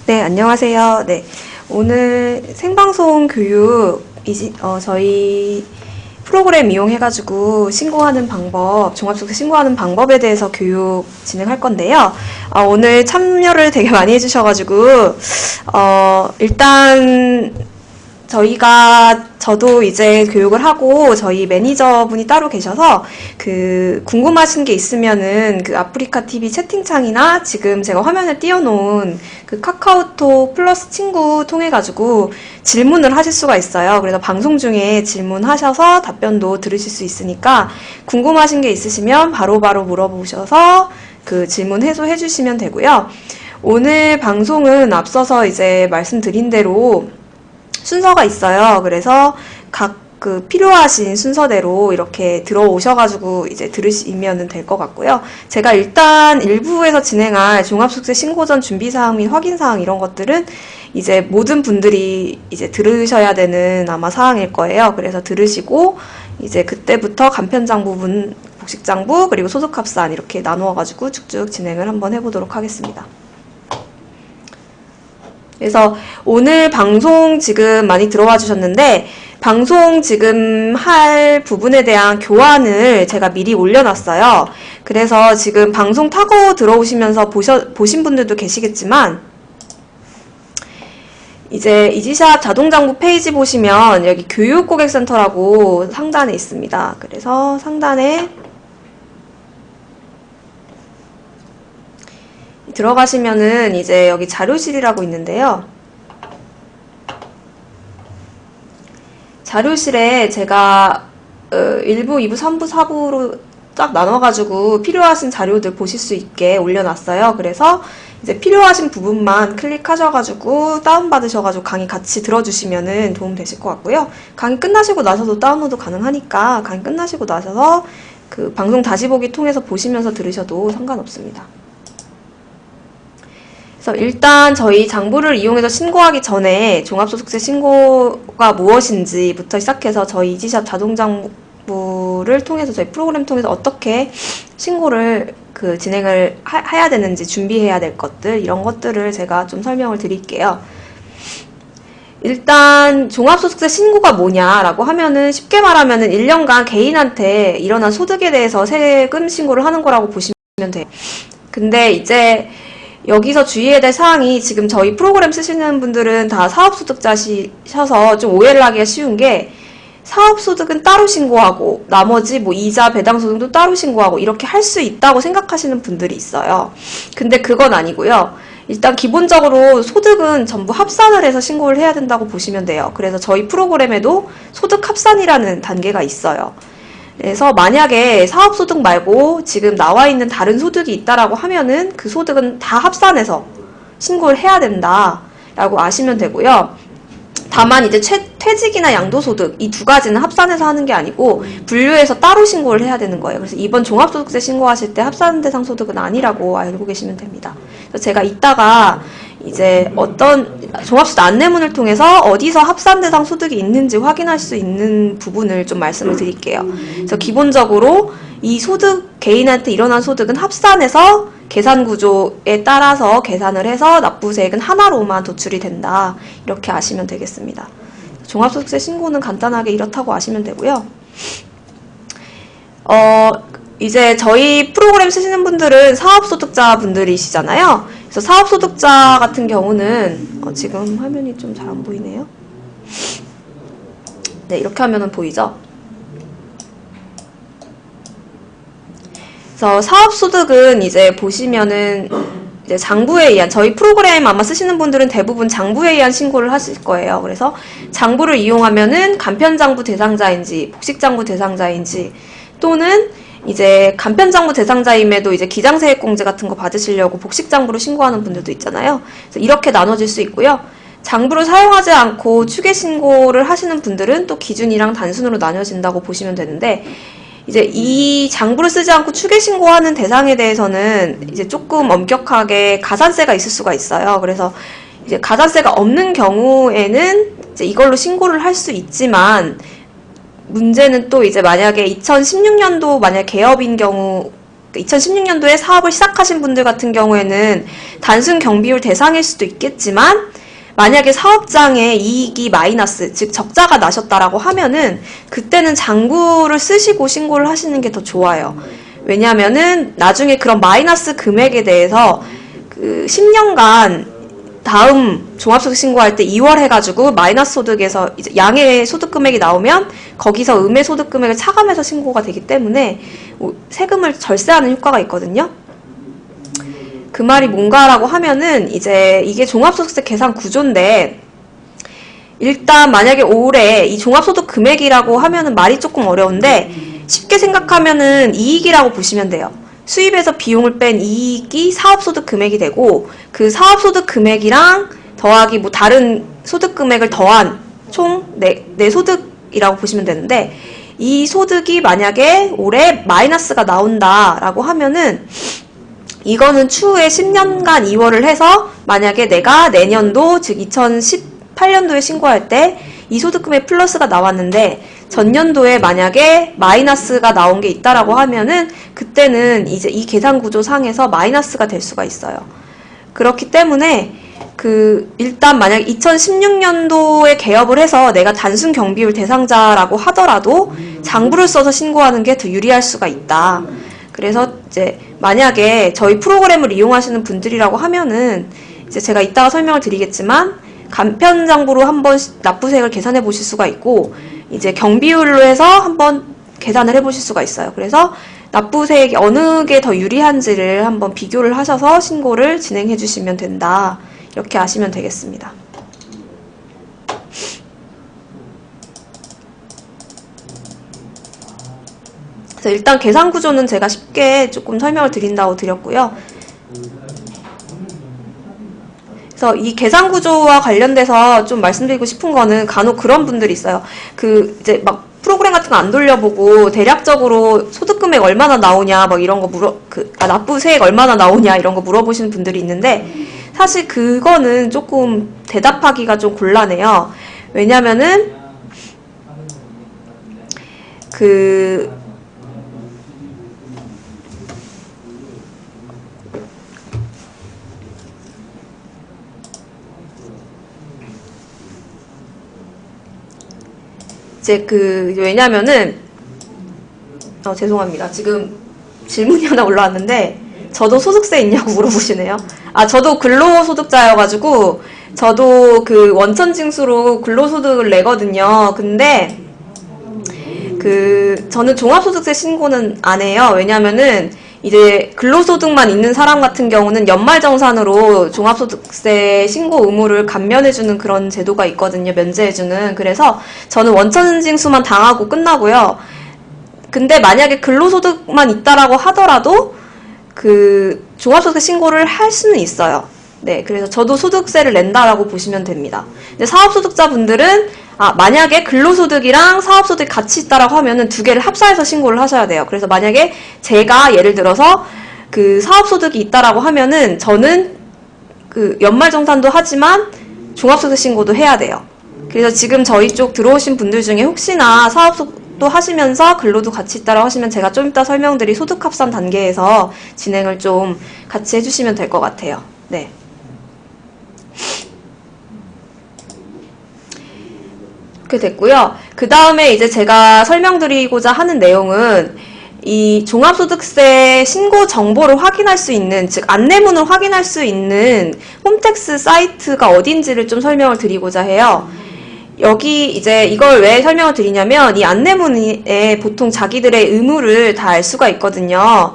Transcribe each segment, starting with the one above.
네, 안녕하세요. 네, 오늘 생방송 교육, 저희 프로그램 이용해가지고 신고하는 방법, 종합숙제 신고하는 방법에 대해서 교육 진행할 건데요. 오늘 참여를 되게 많이 해주셔가지고, 일단, 저도 이제 교육을 하고 저희 매니저분이 따로 계셔서 궁금하신 게 있으면은 아프리카 TV 채팅창이나 지금 제가 화면에 띄워놓은 카카오톡 플러스 친구 통해가지고 질문을 하실 수가 있어요. 그래서 방송 중에 질문하셔서 답변도 들으실 수 있으니까 궁금하신 게 있으시면 바로바로 물어보셔서 질문 해소해 주시면 되고요. 오늘 방송은 앞서서 이제 말씀드린 대로 순서가 있어요. 그래서 각 필요하신 순서대로 이렇게 들어오셔가지고 이제 들으시면 될 것 같고요. 제가 일단 1부에서 진행할 종합숙제 신고 전 준비사항 및 확인사항 이런 것들은 이제 모든 분들이 이제 들으셔야 되는 아마 사항일 거예요. 그래서 들으시고 이제 그때부터 간편장 부분, 복식장부, 그리고 소득합산 이렇게 나누어가지고 쭉쭉 진행을 한번 해보도록 하겠습니다. 그래서 오늘 방송 지금 많이 들어와 주셨는데 방송 지금 할 부분에 대한 교환을 제가 미리 올려놨어요. 그래서 지금 방송 타고 들어오시면서 보신 분들도 계시겠지만 이제 이지샵 자동장부 페이지 보시면 여기 교육고객센터라고 상단에 있습니다. 그래서 상단에 들어가시면은 이제 여기 자료실이라고 있는데요. 자료실에 제가 1부, 2부, 3부, 4부로 쫙 나눠가지고 필요하신 자료들 보실 수 있게 올려놨어요. 그래서 이제 필요하신 부분만 클릭하셔가지고 다운받으셔가지고 강의 같이 들어주시면은 도움 되실 것 같고요. 강의 끝나시고 나서도 다운로드 가능하니까 강의 끝나시고 나셔서 방송 다시 보기 통해서 보시면서 들으셔도 상관없습니다. 그래서 일단 저희 장부를 이용해서 신고하기 전에 종합소득세 신고가 무엇인지부터 시작해서 저희 이지샵 자동장부를 통해서 저희 프로그램 통해서 어떻게 신고를 진행을 해야 되는지 준비해야 될 것들 이런 것들을 제가 좀 설명을 드릴게요. 일단 종합소득세 신고가 뭐냐라고 하면은 쉽게 말하면은 1년간 개인한테 일어난 소득에 대해서 세금 신고를 하는 거라고 보시면 돼요. 근데 이제 여기서 주의해야 될 사항이 지금 저희 프로그램 쓰시는 분들은 다 사업소득자셔서 좀 오해를 하기가 쉬운 게 사업소득은 따로 신고하고 나머지 뭐 이자 배당소득도 따로 신고하고 이렇게 할 수 있다고 생각하시는 분들이 있어요. 근데 그건 아니고요. 일단 기본적으로 소득은 전부 합산을 해서 신고를 해야 된다고 보시면 돼요. 그래서 저희 프로그램에도 소득 합산이라는 단계가 있어요. 그래서 만약에 사업소득 말고 지금 나와 있는 다른 소득이 있다라고 하면은 그 소득은 다 합산해서 신고를 해야 된다라고 아시면 되고요. 다만 이제 퇴직이나 양도소득 이 두 가지는 합산해서 하는 게 아니고 분류해서 따로 신고를 해야 되는 거예요. 그래서 이번 종합소득세 신고하실 때 합산 대상 소득은 아니라고 알고 계시면 됩니다. 그래서 제가 이따가 이제 어떤 종합소득 안내문을 통해서 어디서 합산 대상 소득이 있는지 확인할 수 있는 부분을 좀 말씀을 드릴게요. 그래서 기본적으로 이 소득, 개인한테 일어난 소득은 합산해서 계산 구조에 따라서 계산을 해서 납부세액은 하나로만 도출이 된다. 이렇게 아시면 되겠습니다. 종합소득세 신고는 간단하게 이렇다고 아시면 되고요. 이제 저희 프로그램 쓰시는 분들은 사업소득자 분들이시잖아요. 그래서 사업소득자 같은 경우는 지금 화면이 좀 잘 안 보이네요. 네, 이렇게 하면은 보이죠? 그래서 사업소득은 이제 보시면은 이제 장부에 의한 저희 프로그램 아마 쓰시는 분들은 대부분 장부에 의한 신고를 하실 거예요. 그래서 장부를 이용하면은 간편장부 대상자인지 복식장부 대상자인지 또는 이제 간편장부 대상자임에도 이제 기장세액공제 같은 거 받으시려고 복식장부로 신고하는 분들도 있잖아요. 그래서 이렇게 나눠질 수 있고요. 장부를 사용하지 않고 추계신고를 하시는 분들은 또 기준이랑 단순으로 나뉘어진다고 보시면 되는데 이제 이 장부를 쓰지 않고 추계신고하는 대상에 대해서는 이제 조금 엄격하게 가산세가 있을 수가 있어요. 그래서 이제 가산세가 없는 경우에는 이제 이걸로 신고를 할 수 있지만 문제는 또 이제 만약에 2016년도 만약 개업인 경우 2016년도에 사업을 시작하신 분들 같은 경우에는 단순 경비율 대상일 수도 있겠지만 만약에 사업장에 이익이 마이너스, 즉 적자가 나셨다라고 하면은 그때는 장부를 쓰시고 신고를 하시는 게 더 좋아요. 왜냐면은 나중에 그런 마이너스 금액에 대해서 그 10년간 다음 종합소득 신고할 때 2월 해가지고 마이너스 소득에서 이제 양의 소득 금액이 나오면 거기서 음의 소득 금액을 차감해서 신고가 되기 때문에 세금을 절세하는 효과가 있거든요. 그 말이 뭔가라고 하면은 이제 이게 종합소득세 계산 구조인데 일단 만약에 올해 이 종합소득 금액이라고 하면은 말이 조금 어려운데 쉽게 생각하면은 이익이라고 보시면 돼요. 수입에서 비용을 뺀 이익이 사업소득 금액이 되고 그 사업소득 금액이랑 더하기 뭐 다른 소득 금액을 더한 총 내 소득이라고 보시면 되는데 이 소득이 만약에 올해 마이너스가 나온다라고 하면은 이거는 추후에 10년간 2월을 해서 만약에 내가 내년도 즉 2018년도에 신고할 때 이 소득금액 플러스가 나왔는데 전년도에 만약에 마이너스가 나온 게 있다라고 하면은 그때는 이제 이 계산 구조 상에서 마이너스가 될 수가 있어요. 그렇기 때문에 일단 만약 2016년도에 개업을 해서 내가 단순 경비율 대상자라고 하더라도 장부를 써서 신고하는 게 더 유리할 수가 있다. 그래서 이제 만약에 저희 프로그램을 이용하시는 분들이라고 하면은 이제 제가 이따가 설명을 드리겠지만 간편장부로 한번 납부세액을 계산해 보실 수가 있고 이제 경비율로 해서 한번 계산을 해 보실 수가 있어요. 그래서 납부세액이 어느 게 더 유리한지를 한번 비교를 하셔서 신고를 진행해 주시면 된다. 이렇게 아시면 되겠습니다. 그래서 일단 계산 구조는 제가 쉽게 조금 설명을 드린다고 드렸고요. 그래서 이 계산 구조와 관련돼서 좀 말씀드리고 싶은 거는 간혹 그런 분들이 있어요. 이제 막 프로그램 같은 거 안 돌려보고 대략적으로 소득금액 얼마나 나오냐 막 이런 거 납부세액 얼마나 나오냐 이런 거 물어보시는 분들이 있는데 사실 그거는 조금 대답하기가 좀 곤란해요. 왜냐면은 이제 왜냐면은 죄송합니다. 지금 질문이 하나 올라왔는데 저도 소득세 있냐고 물어보시네요. 저도 근로소득자여가지고 저도 원천징수로 근로소득을 내거든요. 근데 저는 종합소득세 신고는 안 해요. 왜냐면은 이제 근로소득만 있는 사람 같은 경우는 연말정산으로 종합소득세 신고 의무를 감면해주는 그런 제도가 있거든요. 면제해주는. 그래서 저는 원천징수만 당하고 끝나고요. 근데 만약에 근로소득만 있다라고 하더라도 종합소득세 신고를 할 수는 있어요. 네, 그래서 저도 소득세를 낸다라고 보시면 됩니다. 근데 사업소득자분들은 만약에 근로소득이랑 사업소득이 같이 있다라고 하면은 두 개를 합사해서 신고를 하셔야 돼요. 그래서 만약에 제가 예를 들어서 사업소득이 있다라고 하면은 저는 연말정산도 하지만 종합소득 신고도 해야 돼요. 그래서 지금 저희 쪽 들어오신 분들 중에 혹시나 사업도 하시면서 근로도 같이 있다라고 하시면 제가 좀 이따 설명드릴 소득합산 단계에서 진행을 좀 같이 해주시면 될 것 같아요. 네. 그렇게 됐고요. 그 다음에 이제 제가 설명드리고자 하는 내용은 이 종합소득세 신고 정보를 확인할 수 있는, 즉 안내문을 확인할 수 있는 홈택스 사이트가 어딘지를 좀 설명을 드리고자 해요. 여기 이제 이걸 왜 설명을 드리냐면 이 안내문에 보통 자기들의 의무를 다 알 수가 있거든요.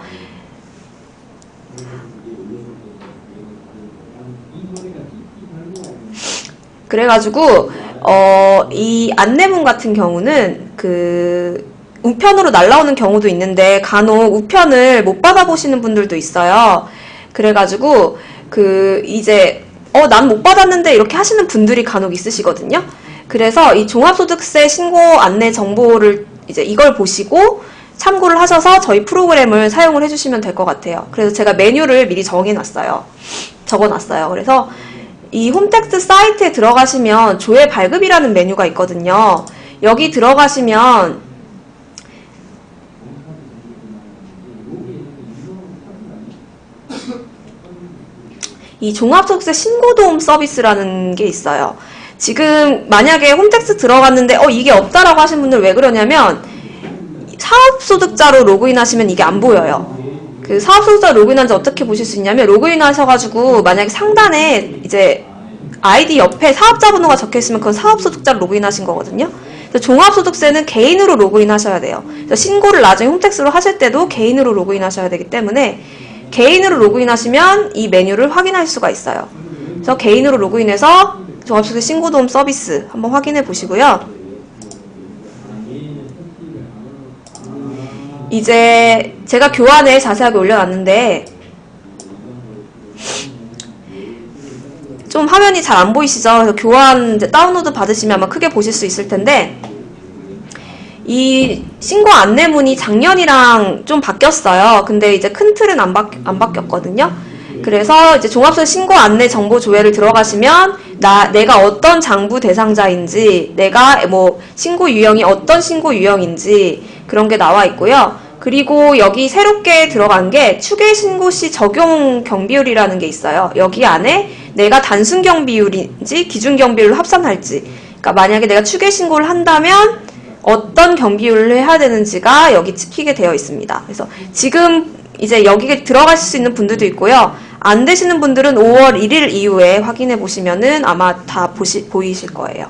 그래가지고 이 안내문 같은 경우는 우편으로 날라오는 경우도 있는데 간혹 우편을 못 받아보시는 분들도 있어요. 그래가지고 이제 난 못 받았는데 이렇게 하시는 분들이 간혹 있으시거든요. 그래서 이 종합소득세 신고 안내 정보를 이제 이걸 보시고 참고를 하셔서 저희 프로그램을 사용을 해주시면 될 것 같아요. 그래서 제가 메뉴를 미리 적어놨어요. 그래서 이 홈택스 사이트에 들어가시면 조회 발급이라는 메뉴가 있거든요. 여기 들어가시면 이 종합소득세 신고도움 서비스라는 게 있어요. 지금 만약에 홈택스 들어갔는데 이게 없다라고 하신 분들 왜 그러냐면 사업소득자로 로그인하시면 이게 안 보여요. 그 사업소득자 로그인한지 어떻게 보실 수 있냐면 로그인 하셔가지고 만약에 상단에 이제 아이디 옆에 사업자 번호가 적혀있으면 그건 사업소득자로 로그인하신 거거든요. 그래서 종합소득세는 개인으로 로그인하셔야 돼요. 그래서 신고를 나중에 홈택스로 하실 때도 개인으로 로그인하셔야 되기 때문에 개인으로 로그인하시면 이 메뉴를 확인할 수가 있어요. 그래서 개인으로 로그인해서 종합소득세 신고도움 서비스 한번 확인해 보시고요. 이제 제가 교환에 자세하게 올려놨는데 좀 화면이 잘 안 보이시죠? 그래서 교환 이제 다운로드 받으시면 아마 크게 보실 수 있을 텐데 이 신고 안내문이 작년이랑 좀 바뀌었어요. 근데 이제 큰 틀은 안 바뀌었거든요. 그래서 이제 종합소득 신고 안내 정보 조회를 들어가시면 내가 어떤 장부 대상자인지, 내가 뭐 신고 유형이 어떤 신고 유형인지 그런 게 나와 있고요. 그리고 여기 새롭게 들어간 게 추계 신고 시 적용 경비율이라는 게 있어요. 여기 안에 내가 단순 경비율인지 기준 경비율로 합산할지. 그러니까 만약에 내가 추계 신고를 한다면 어떤 경비율을 해야 되는지가 여기 찍히게 되어 있습니다. 그래서 지금 이제 여기에 들어가실 수 있는 분들도 있고요. 안 되시는 분들은 5월 1일 이후에 확인해 보시면은 아마 다 보이실 거예요.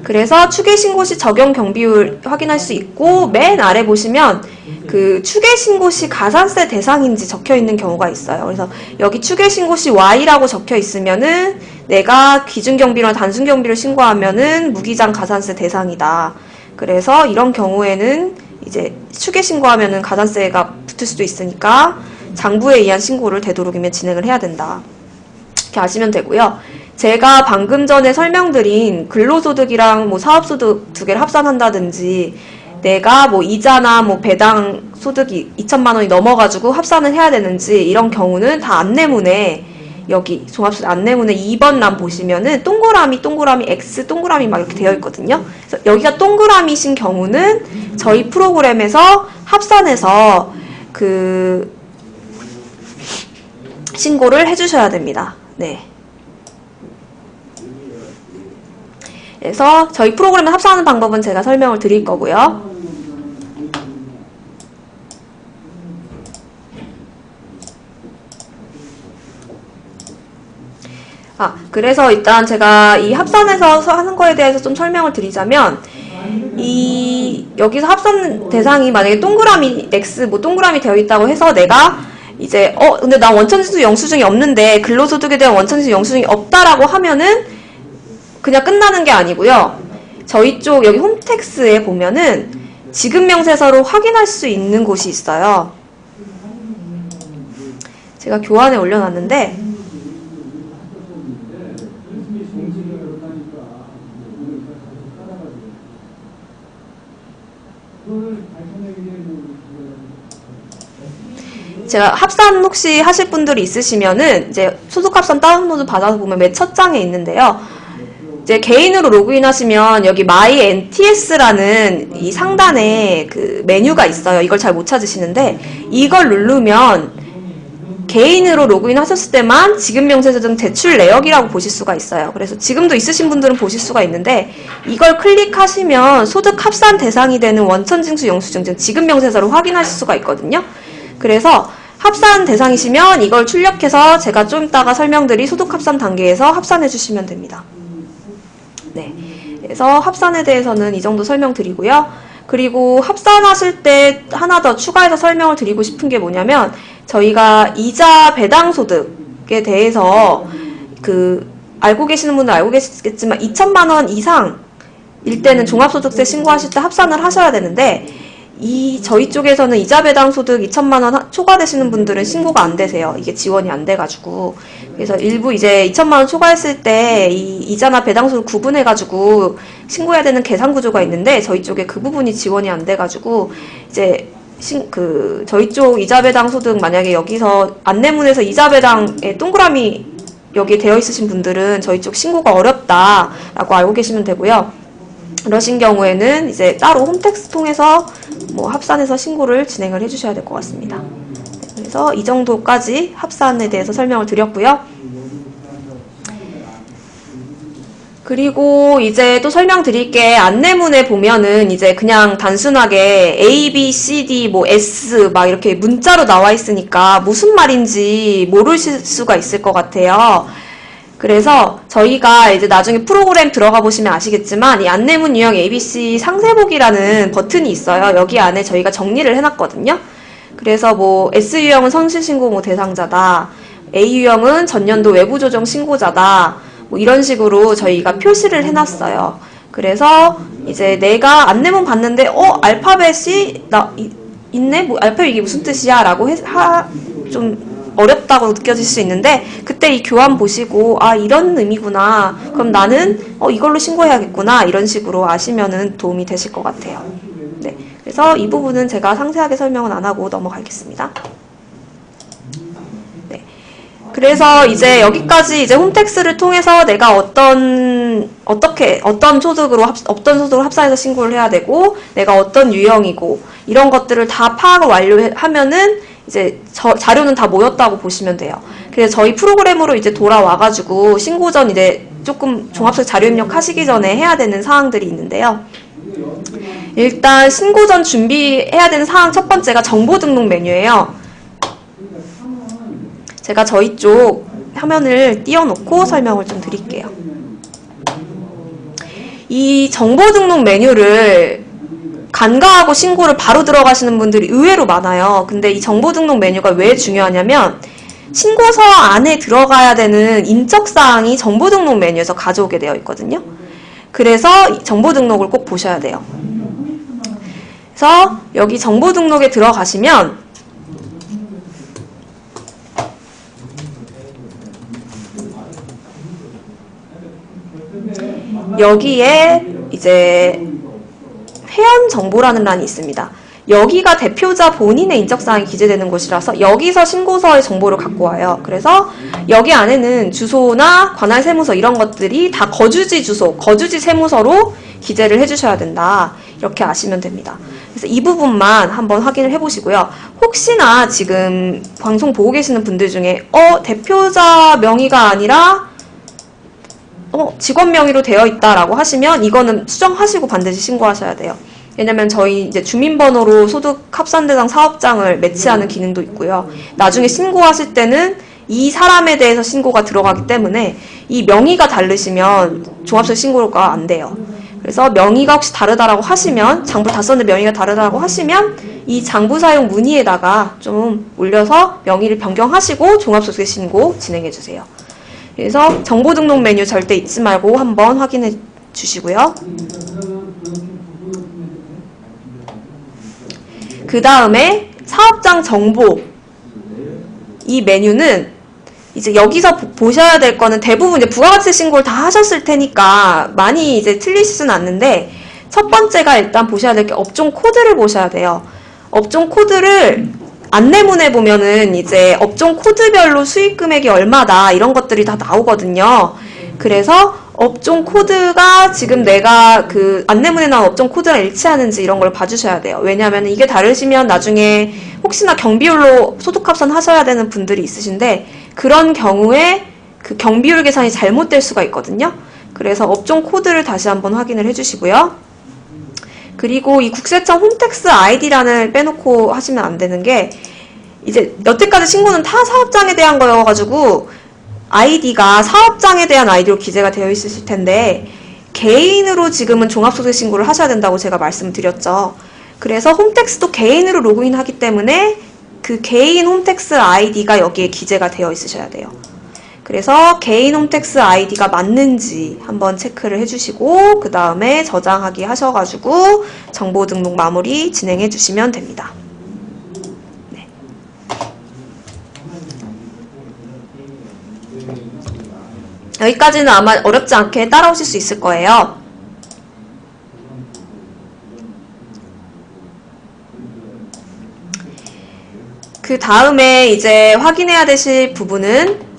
그래서 추계 신고 시 적용 경비율 확인할 수 있고 맨 아래 보시면 그 추계 신고 시 가산세 대상인지 적혀 있는 경우가 있어요. 그래서 여기 추계 신고 시 Y라고 적혀 있으면은 내가 기준 경비나 단순 경비를 신고하면은 무기장 가산세 대상이다. 그래서 이런 경우에는 이제 추계 신고하면은 가산세가 붙을 수도 있으니까 장부에 의한 신고를 되도록이면 진행을 해야 된다. 이렇게 아시면 되고요. 제가 방금 전에 설명드린 근로소득이랑 뭐 사업소득 두 개를 합산한다든지 내가 뭐 이자나 뭐 배당 소득이 2천만 원이 넘어가지고 합산을 해야 되는지 이런 경우는 다 안내문에 여기 종합소득 안내문에 2번 란 보시면은 동그라미 X 동그라미 막 이렇게 되어 있거든요. 그래서 여기가 동그라미신 경우는 저희 프로그램에서 합산해서 그 신고를 해주셔야 됩니다. 네. 그래서 저희 프로그램을 합산하는 방법은 제가 설명을 드릴 거고요. 그래서 일단 제가 이 합산해서 하는 거에 대해서 좀 설명을 드리자면 여기서 합산 대상이 만약에 동그라미 X 뭐 동그라미 되어 있다고 해서 내가 이제 근데 나 원천징수 영수증이 없는데 근로소득에 대한 원천징수 영수증이 없다라고 하면은 그냥 끝나는 게 아니고요. 저희 쪽 여기 홈택스에 보면은 지급 명세서로 확인할 수 있는 곳이 있어요. 제가 교환에 올려놨는데 제가 합산 혹시 하실 분들이 있으시면은 이제 소득 합산 다운로드 받아서 보면 맨 첫 장에 있는데요. 이제 개인으로 로그인 하시면 여기 My NTS라는 이 상단에 그 메뉴가 있어요. 이걸 잘 못 찾으시는데 이걸 누르면 개인으로 로그인 하셨을 때만 지급명세서 등 제출 내역이라고 보실 수가 있어요. 그래서 지금도 있으신 분들은 보실 수가 있는데 이걸 클릭하시면 소득 합산 대상이 되는 원천징수 영수증 등 지급명세서를 확인하실 수가 있거든요. 그래서 합산 대상이시면 이걸 출력해서 제가 좀 이따가 설명드릴 소득 합산 단계에서 합산해 주시면 됩니다. 네. 그래서 합산에 대해서는 이 정도 설명드리고요. 그리고 합산하실 때 하나 더 추가해서 설명을 드리고 싶은 게 뭐냐면 저희가 이자 배당 소득에 대해서 알고 계시는 분은 알고 계시겠지만 2천만 원 이상일 때는 종합소득세 신고하실 때 합산을 하셔야 되는데 저희 쪽에서는 이자 배당 소득 2천만 원 초과되시는 분들은 신고가 안 되세요. 이게 지원이 안 돼가지고. 그래서 일부 이제 2천만 원 초과했을 때 이 이자나 배당 소득 구분해가지고 신고해야 되는 계산 구조가 있는데 저희 쪽에 그 부분이 지원이 안 돼가지고 이제 저희 쪽 이자 배당 소득 만약에 여기서 안내문에서 이자 배당에 동그라미 여기 되어 있으신 분들은 저희 쪽 신고가 어렵다라고 알고 계시면 되고요. 그러신 경우에는 이제 따로 홈택스 통해서 뭐 합산해서 신고를 진행을 해주셔야 될 것 같습니다. 그래서 이 정도까지 합산에 대해서 설명을 드렸고요. 그리고 이제 또 설명드릴 게 안내문에 보면은 이제 그냥 단순하게 A, B, C, D, 뭐 S 막 이렇게 문자로 나와 있으니까 무슨 말인지 모르실 수가 있을 것 같아요. 그래서 저희가 이제 나중에 프로그램 들어가 보시면 아시겠지만 이 안내문 유형 ABC 상세보기라는 버튼이 있어요. 여기 안에 저희가 정리를 해놨거든요. 그래서 뭐 S유형은 성실신고 뭐 대상자다. A유형은 전년도 외부조정 신고자다. 뭐 이런 식으로 저희가 표시를 해놨어요. 그래서 이제 내가 안내문 봤는데 알파벳이 있네? 뭐 알파벳 이게 무슨 뜻이야? 라고 좀 어렵다고 느껴질 수 있는데 그때 이 교환 보시고 이런 의미구나. 그럼 나는 이걸로 신고해야겠구나. 이런 식으로 아시면은 도움이 되실 것 같아요. 네, 그래서 이 부분은 제가 상세하게 설명은 안 하고 넘어가겠습니다. 네, 그래서 이제 여기까지 이제 홈택스를 통해서 내가 어떤 소득으로 합산해서 신고를 해야 되고 내가 어떤 유형이고 이런 것들을 다 파악을 완료하면은 이제 자료는 다 모였다고 보시면 돼요. 그래서 저희 프로그램으로 이제 돌아와가지고 신고 전 이제 조금 종합적 자료 입력하시기 전에 해야 되는 사항들이 있는데요. 일단 신고 전 준비해야 되는 사항 첫 번째가 정보 등록 메뉴예요. 제가 저희 쪽 화면을 띄워놓고 설명을 좀 드릴게요. 이 정보 등록 메뉴를 간과하고 신고를 바로 들어가시는 분들이 의외로 많아요. 근데 이 정보 등록 메뉴가 왜 중요하냐면 신고서 안에 들어가야 되는 인적사항이 정보 등록 메뉴에서 가져오게 되어 있거든요. 그래서 정보 등록을 꼭 보셔야 돼요. 그래서 여기 정보 등록에 들어가시면 여기에 이제 회원 정보라는 란이 있습니다. 여기가 대표자 본인의 인적사항이 기재되는 곳이라서 여기서 신고서의 정보를 갖고 와요. 그래서 여기 안에는 주소나 관할 세무서 이런 것들이 다 거주지 주소, 거주지 세무서로 기재를 해주셔야 된다. 이렇게 아시면 됩니다. 그래서 이 부분만 한번 확인을 해보시고요. 혹시나 지금 방송 보고 계시는 분들 중에 대표자 명의가 아니라 직원 명의로 되어 있다라고 하시면 이거는 수정하시고 반드시 신고하셔야 돼요. 왜냐면 저희 이제 주민번호로 소득 합산 대상 사업장을 매치하는 기능도 있고요. 나중에 신고하실 때는 이 사람에 대해서 신고가 들어가기 때문에 이 명의가 다르시면 종합세 신고가 안 돼요. 그래서 명의가 혹시 다르다라고 하시면 장부 다 썼는데 명의가 다르다라고 하시면 이 장부 사용 문의에다가 좀 올려서 명의를 변경하시고 종합소득세 신고 진행해 주세요. 그래서 정보 등록 메뉴 절대 잊지 말고 한번 확인해 주시고요. 그 다음에 사업장 정보 이 메뉴는 이제 여기서 보셔야 될 거는 대부분 이제 부가가치 신고를 다 하셨을 테니까 많이 이제 틀리시진 않는데 첫 번째가 일단 보셔야 될 게 업종 코드를 보셔야 돼요. 업종 코드를 안내문에 보면은 이제 업종 코드별로 수익 금액이 얼마다 이런 것들이 다 나오거든요. 그래서 업종 코드가 지금 내가 그 안내문에 나온 업종 코드랑 일치하는지 이런 걸 봐주셔야 돼요. 왜냐하면 이게 다르시면 나중에 혹시나 경비율로 소득합산 하셔야 되는 분들이 있으신데 그런 경우에 그 경비율 계산이 잘못될 수가 있거든요. 그래서 업종 코드를 다시 한번 확인을 해주시고요. 그리고 이 국세청 홈택스 아이디란을 빼놓고 하시면 안 되는 게 이제 여태까지 신고는 타 사업장에 대한 거여가지고 아이디가 사업장에 대한 아이디로 기재가 되어 있으실 텐데 개인으로 지금은 종합소득 신고를 하셔야 된다고 제가 말씀드렸죠. 그래서 홈택스도 개인으로 로그인하기 때문에 그 개인 홈택스 아이디가 여기에 기재가 되어 있으셔야 돼요. 그래서 개인 홈택스 아이디가 맞는지 한번 체크를 해주시고 그 다음에 저장하기 하셔가지고 정보 등록 마무리 진행해 주시면 됩니다. 네. 여기까지는 아마 어렵지 않게 따라오실 수 있을 거예요. 그 다음에 이제 확인해야 되실 부분은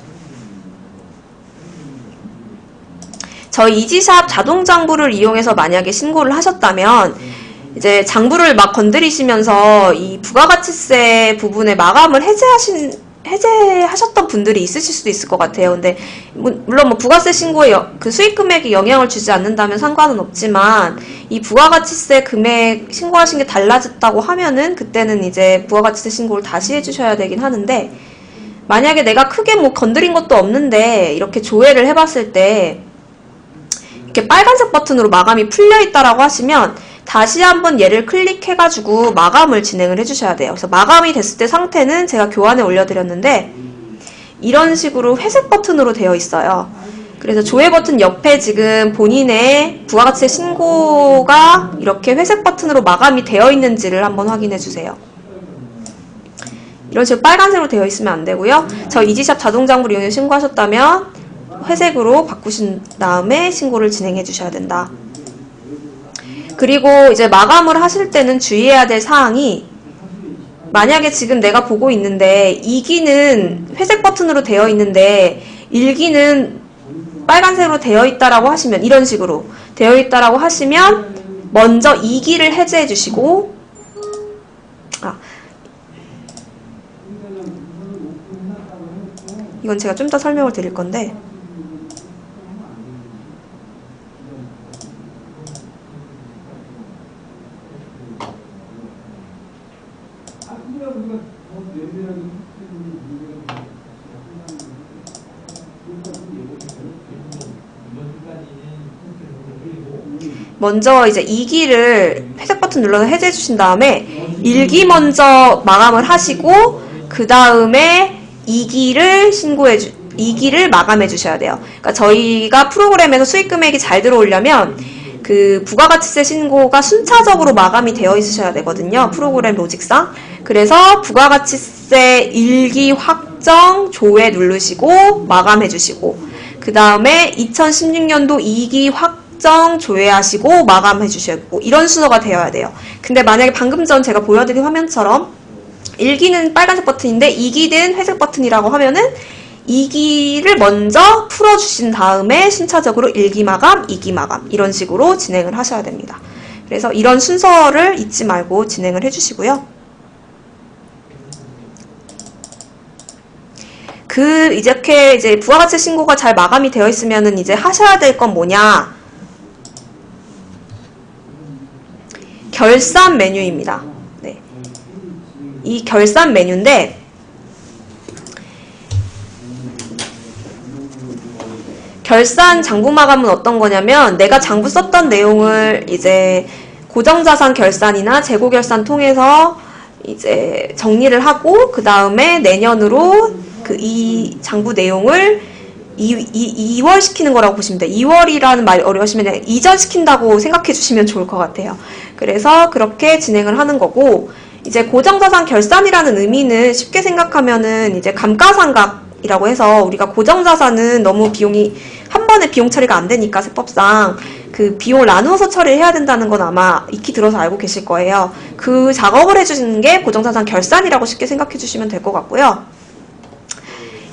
저희 이지샵 자동장부를 이용해서 만약에 신고를 하셨다면 이제 장부를 막 건드리시면서 이 부가가치세 부분의 마감을 해제하셨던 분들이 있으실 수도 있을 것 같아요. 근데 물론 뭐 부가세 신고에 그 수익 금액이 영향을 주지 않는다면 상관은 없지만 이 부가가치세 금액 신고하신 게 달라졌다고 하면은 그때는 이제 부가가치세 신고를 다시 해주셔야 되긴 하는데, 만약에 내가 크게 뭐 건드린 것도 없는데 이렇게 조회를 해봤을 때 이렇게 빨간색 버튼으로 마감이 풀려 있다라고 하시면 다시 한번 얘를 클릭해가지고 마감을 진행을 해주셔야 돼요. 그래서 마감이 됐을 때 상태는 제가 교환에 올려드렸는데 이런 식으로 회색 버튼으로 되어 있어요. 그래서 조회 버튼 옆에 지금 본인의 부가가치세 신고가 이렇게 회색 버튼으로 마감이 되어 있는지를 한번 확인해 주세요. 이런 식으로 빨간색으로 되어 있으면 안 되고요. 저 이지샵 자동장부를 이용해 신고하셨다면 회색으로 바꾸신 다음에 신고를 진행해 주셔야 된다. 그리고 이제 마감을 하실 때는 주의해야 될 사항이, 만약에 지금 내가 보고 있는데 2기는 회색 버튼으로 되어 있는데 1기는 빨간색으로 되어 있다라고 하시면, 이런 식으로 되어 있다라고 하시면 먼저 2기를 해제해 주시고, 이건 제가 좀 더 설명을 드릴 건데, 먼저 이제 2기를 회색 버튼 눌러서 해제해 주신 다음에 1기 먼저 마감을 하시고 그 다음에 2기를 마감해 주셔야 돼요. 그러니까 저희가 프로그램에서 수익 금액이 잘 들어오려면 그 부가가치세 신고가 순차적으로 마감이 되어 있으셔야 되거든요. 프로그램 로직상. 그래서 부가가치세 1기 확정 조회 누르시고 마감해 주시고, 그 다음에 2016년도 2기 확정 조회하시고 마감해 주시고, 이런 순서가 되어야 돼요. 근데 만약에 방금 전 제가 보여드린 화면처럼 1기는 빨간색 버튼인데 2기는 회색 버튼이라고 하면은 2기를 먼저 풀어주신 다음에 순차적으로 1기 마감, 2기 마감, 이런 식으로 진행을 하셔야 됩니다. 그래서 이런 순서를 잊지 말고 진행을 해주시고요. 이렇게 이제 부가가치 신고가 잘 마감이 되어 있으면은 이제 하셔야 될 건 뭐냐? 결산 메뉴입니다. 네. 이 결산 메뉴인데, 결산 장부 마감은 어떤 거냐면, 내가 장부 썼던 내용을 이제 고정자산 결산이나 재고 결산 통해서 이제 정리를 하고, 그 다음에 내년으로 이 장부 내용을 이월시키는 거라고 보시면 돼요. 2월이라는 말이 어려우시면 이전시킨다고 생각해 주시면 좋을 것 같아요. 그래서 그렇게 진행을 하는 거고, 이제 고정자산 결산이라는 의미는 쉽게 생각하면은 이제 감가상각이라고 해서, 우리가 고정자산은 너무 비용이 한 번에 비용 처리가 안 되니까 세법상 그 비용을 나누어서 처리를 해야 된다는 건 아마 익히 들어서 알고 계실 거예요. 그 작업을 해주시는 게 고정자산 결산이라고 쉽게 생각해 주시면 될 것 같고요.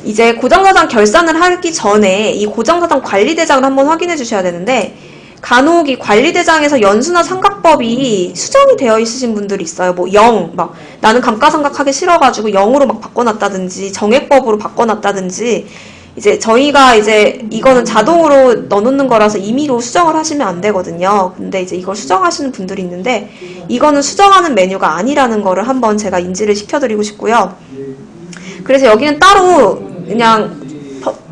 이제 고정자산 결산을 하기 전에 이 고정자산 관리대장을 한번 확인해 주셔야 되는데, 간혹 이 관리대장에서 연수나 상각법이 수정이 되어 있으신 분들이 있어요. 뭐 0, 막 나는 감가상각하기 싫어가지고 0으로 막 바꿔놨다든지 정액법으로 바꿔놨다든지, 이제 저희가 이제 이거는 자동으로 넣어놓는 거라서 임의로 수정을 하시면 안 되거든요. 근데 이제 이걸 수정하시는 분들이 있는데, 이거는 수정하는 메뉴가 아니라는 거를 한번 제가 인지를 시켜드리고 싶고요. 그래서 여기는 따로 그냥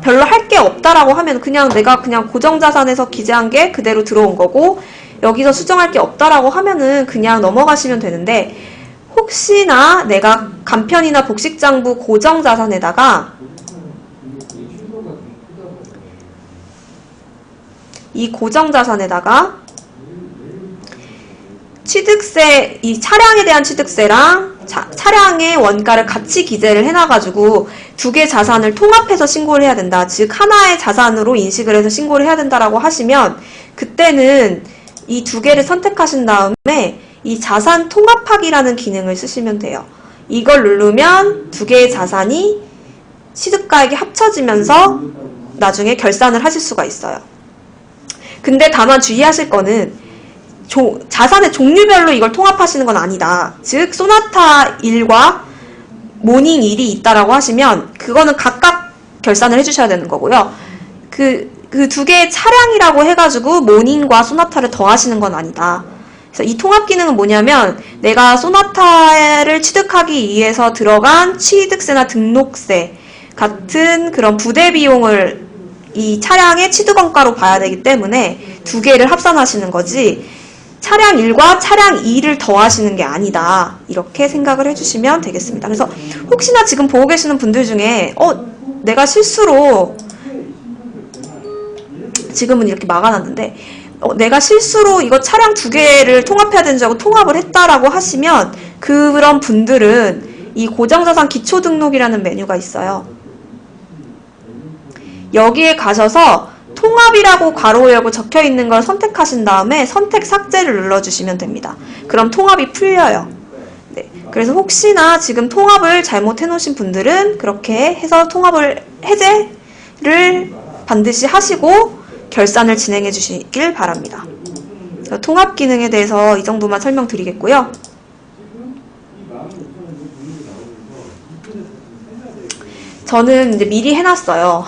별로 할 게 없다라고 하면 그냥 내가 그냥 고정자산에서 기재한 게 그대로 들어온 거고, 여기서 수정할 게 없다라고 하면은 그냥 넘어가시면 되는데, 혹시나 내가 간편이나 복식장부 고정자산에다가 이 고정자산에다가 취득세, 이 차량에 대한 취득세랑 차량의 원가를 같이 기재를 해놔가지고 두 개 자산을 통합해서 신고를 해야 된다. 즉 하나의 자산으로 인식을 해서 신고를 해야 된다라고 하시면, 그때는 이 두 개를 선택하신 다음에 이 자산 통합하기라는 기능을 쓰시면 돼요. 이걸 누르면 두 개의 자산이 취득가액이 합쳐지면서 나중에 결산을 하실 수가 있어요. 근데 다만 주의하실 거는, 자산의 종류별로 이걸 통합하시는 건 아니다. 즉 소나타 1과 모닝 1이 있다라고 하시면 그거는 각각 결산을 해주셔야 되는 거고요. 그 두 개의 차량이라고 해가지고 모닝과 소나타를 더하시는 건 아니다. 그래서 이 통합 기능은 뭐냐면 내가 소나타를 취득하기 위해서 들어간 취득세나 등록세 같은 그런 부대 비용을 이 차량의 취득원가로 봐야 되기 때문에 두 개를 합산하시는 거지 차량 1과 차량 2를 더하시는 게 아니다. 이렇게 생각을 해주시면 되겠습니다. 그래서 혹시나 지금 보고 계시는 분들 중에 내가 실수로 지금은 이렇게 막아놨는데 내가 실수로 이거 차량 두 개를 통합해야 되는 줄 알고 통합을 했다라고 하시면 그런 분들은 이 고정자산 기초등록이라는 메뉴가 있어요. 여기에 가셔서 통합이라고 괄호 열고 적혀 있는 걸 선택하신 다음에 선택 삭제를 눌러주시면 됩니다. 그럼 통합이 풀려요. 네, 그래서 혹시나 지금 통합을 잘못해 놓으신 분들은 그렇게 해서 통합을 해제를 반드시 하시고 결산을 진행해 주시길 바랍니다. 통합 기능에 대해서 이 정도만 설명드리겠고요. 저는 이제 미리 해놨어요.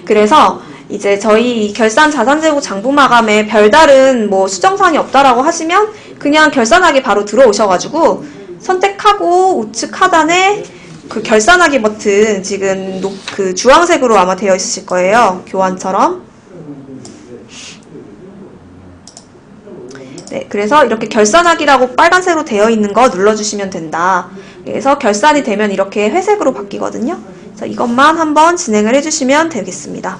그래서 이제 저희 결산 자산재고 장부 마감에 별다른 뭐 수정사항이 없다라고 하시면 그냥 결산하기 바로 들어오셔가지고 선택하고 우측 하단에 그 결산하기 버튼 지금 그 주황색으로 아마 되어 있으실 거예요. 교환처럼. 네, 그래서 이렇게 결산하기라고 빨간색으로 되어 있는 거 눌러주시면 된다. 그래서 결산이 되면 이렇게 회색으로 바뀌거든요. 그래서 이것만 한번 진행을 해주시면 되겠습니다.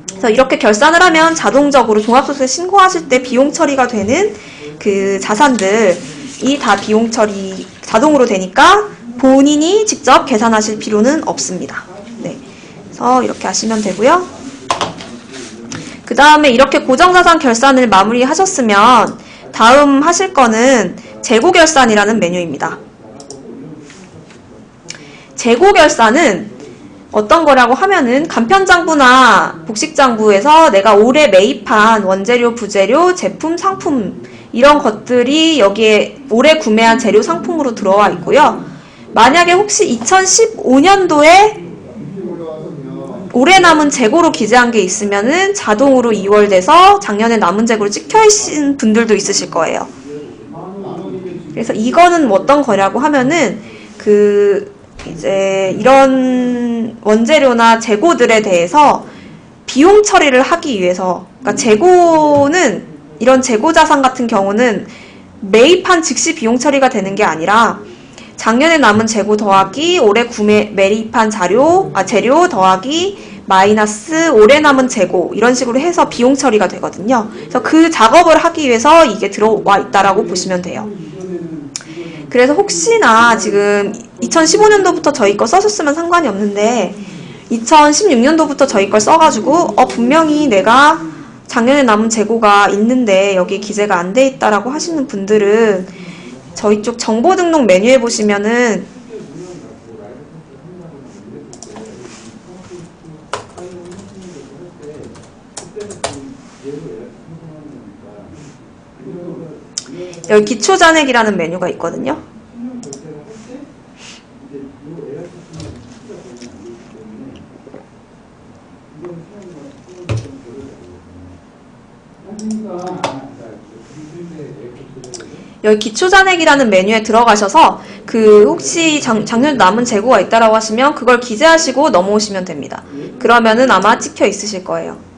그래서 이렇게 결산을 하면 자동적으로 종합소득세 신고하실 때 비용 처리가 되는 그 자산들이 다 비용 처리 자동으로 되니까 본인이 직접 계산하실 필요는 없습니다. 네, 그래서 이렇게 하시면 되고요. 그 다음에 이렇게 고정자산 결산을 마무리하셨으면 다음 하실 거는 재고결산이라는 메뉴입니다. 재고결산은 어떤 거라고 하면은 간편장부나 복식장부에서 내가 올해 매입한 원재료, 부재료, 제품, 상품 이런 것들이 여기에 올해 구매한 재료 상품으로 들어와 있고요. 만약에 혹시 2015년도에 올해 남은 재고로 기재한 게 있으면은 자동으로 2월 돼서 작년에 남은 재고로 찍혀 있는 분들도 있으실 거예요. 그래서 이거는 어떤 거라고 하면은 이제 이런 원재료나 재고들에 대해서 비용 처리를 하기 위해서, 그러니까 재고는 이런 재고자산 같은 경우는 매입한 즉시 비용 처리가 되는 게 아니라 작년에 남은 재고 더하기 올해 매입한 재료 더하기 마이너스 올해 남은 재고 이런 식으로 해서 비용 처리가 되거든요. 그래서 그 작업을 하기 위해서 이게 들어와 있다라고 보시면 돼요. 그래서 혹시나 지금 2015년도부터 저희 거 써셨으면 상관이 없는데 2016년도부터 저희 걸 써가지고 분명히 내가 작년에 남은 재고가 있는데 여기 기재가 안 돼 있다라고 하시는 분들은 저희 쪽 정보 등록 메뉴에 보시면은 여기 기초잔액이라는 메뉴가 있거든요. 여기 기초잔액이라는 메뉴에 들어가셔서 혹시 작년에 남은 재고가 있다라고 하시면 그걸 기재하시고 넘어오시면 됩니다. 그러면은 아마 찍혀 있으실 거예요.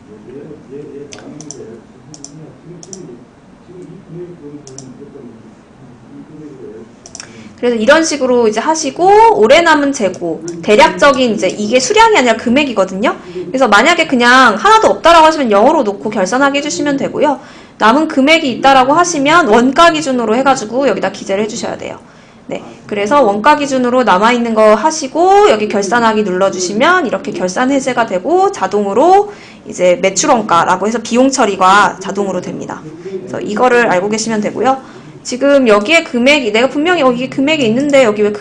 그래서 이런 식으로 이제 하시고 올해 남은 재고 대략적인 이제 이게 수량이 아니라 금액이거든요. 그래서 만약에 그냥 하나도 없다라고 하시면 0으로 놓고 결산하게 해주시면 되고요. 남은 금액이 있다라고 하시면 원가 기준으로 해가지고 여기다 기재를 해주셔야 돼요. 네, 그래서 원가 기준으로 남아있는 거 하시고 여기 결산하기 눌러주시면 이렇게 결산 해제가 되고 자동으로 이제 매출원가라고 해서 비용 처리가 자동으로 됩니다. 그래서 이거를 알고 계시면 되고요. 지금 여기에 금액이 내가 분명히 여기 금액이 있는데 여기 왜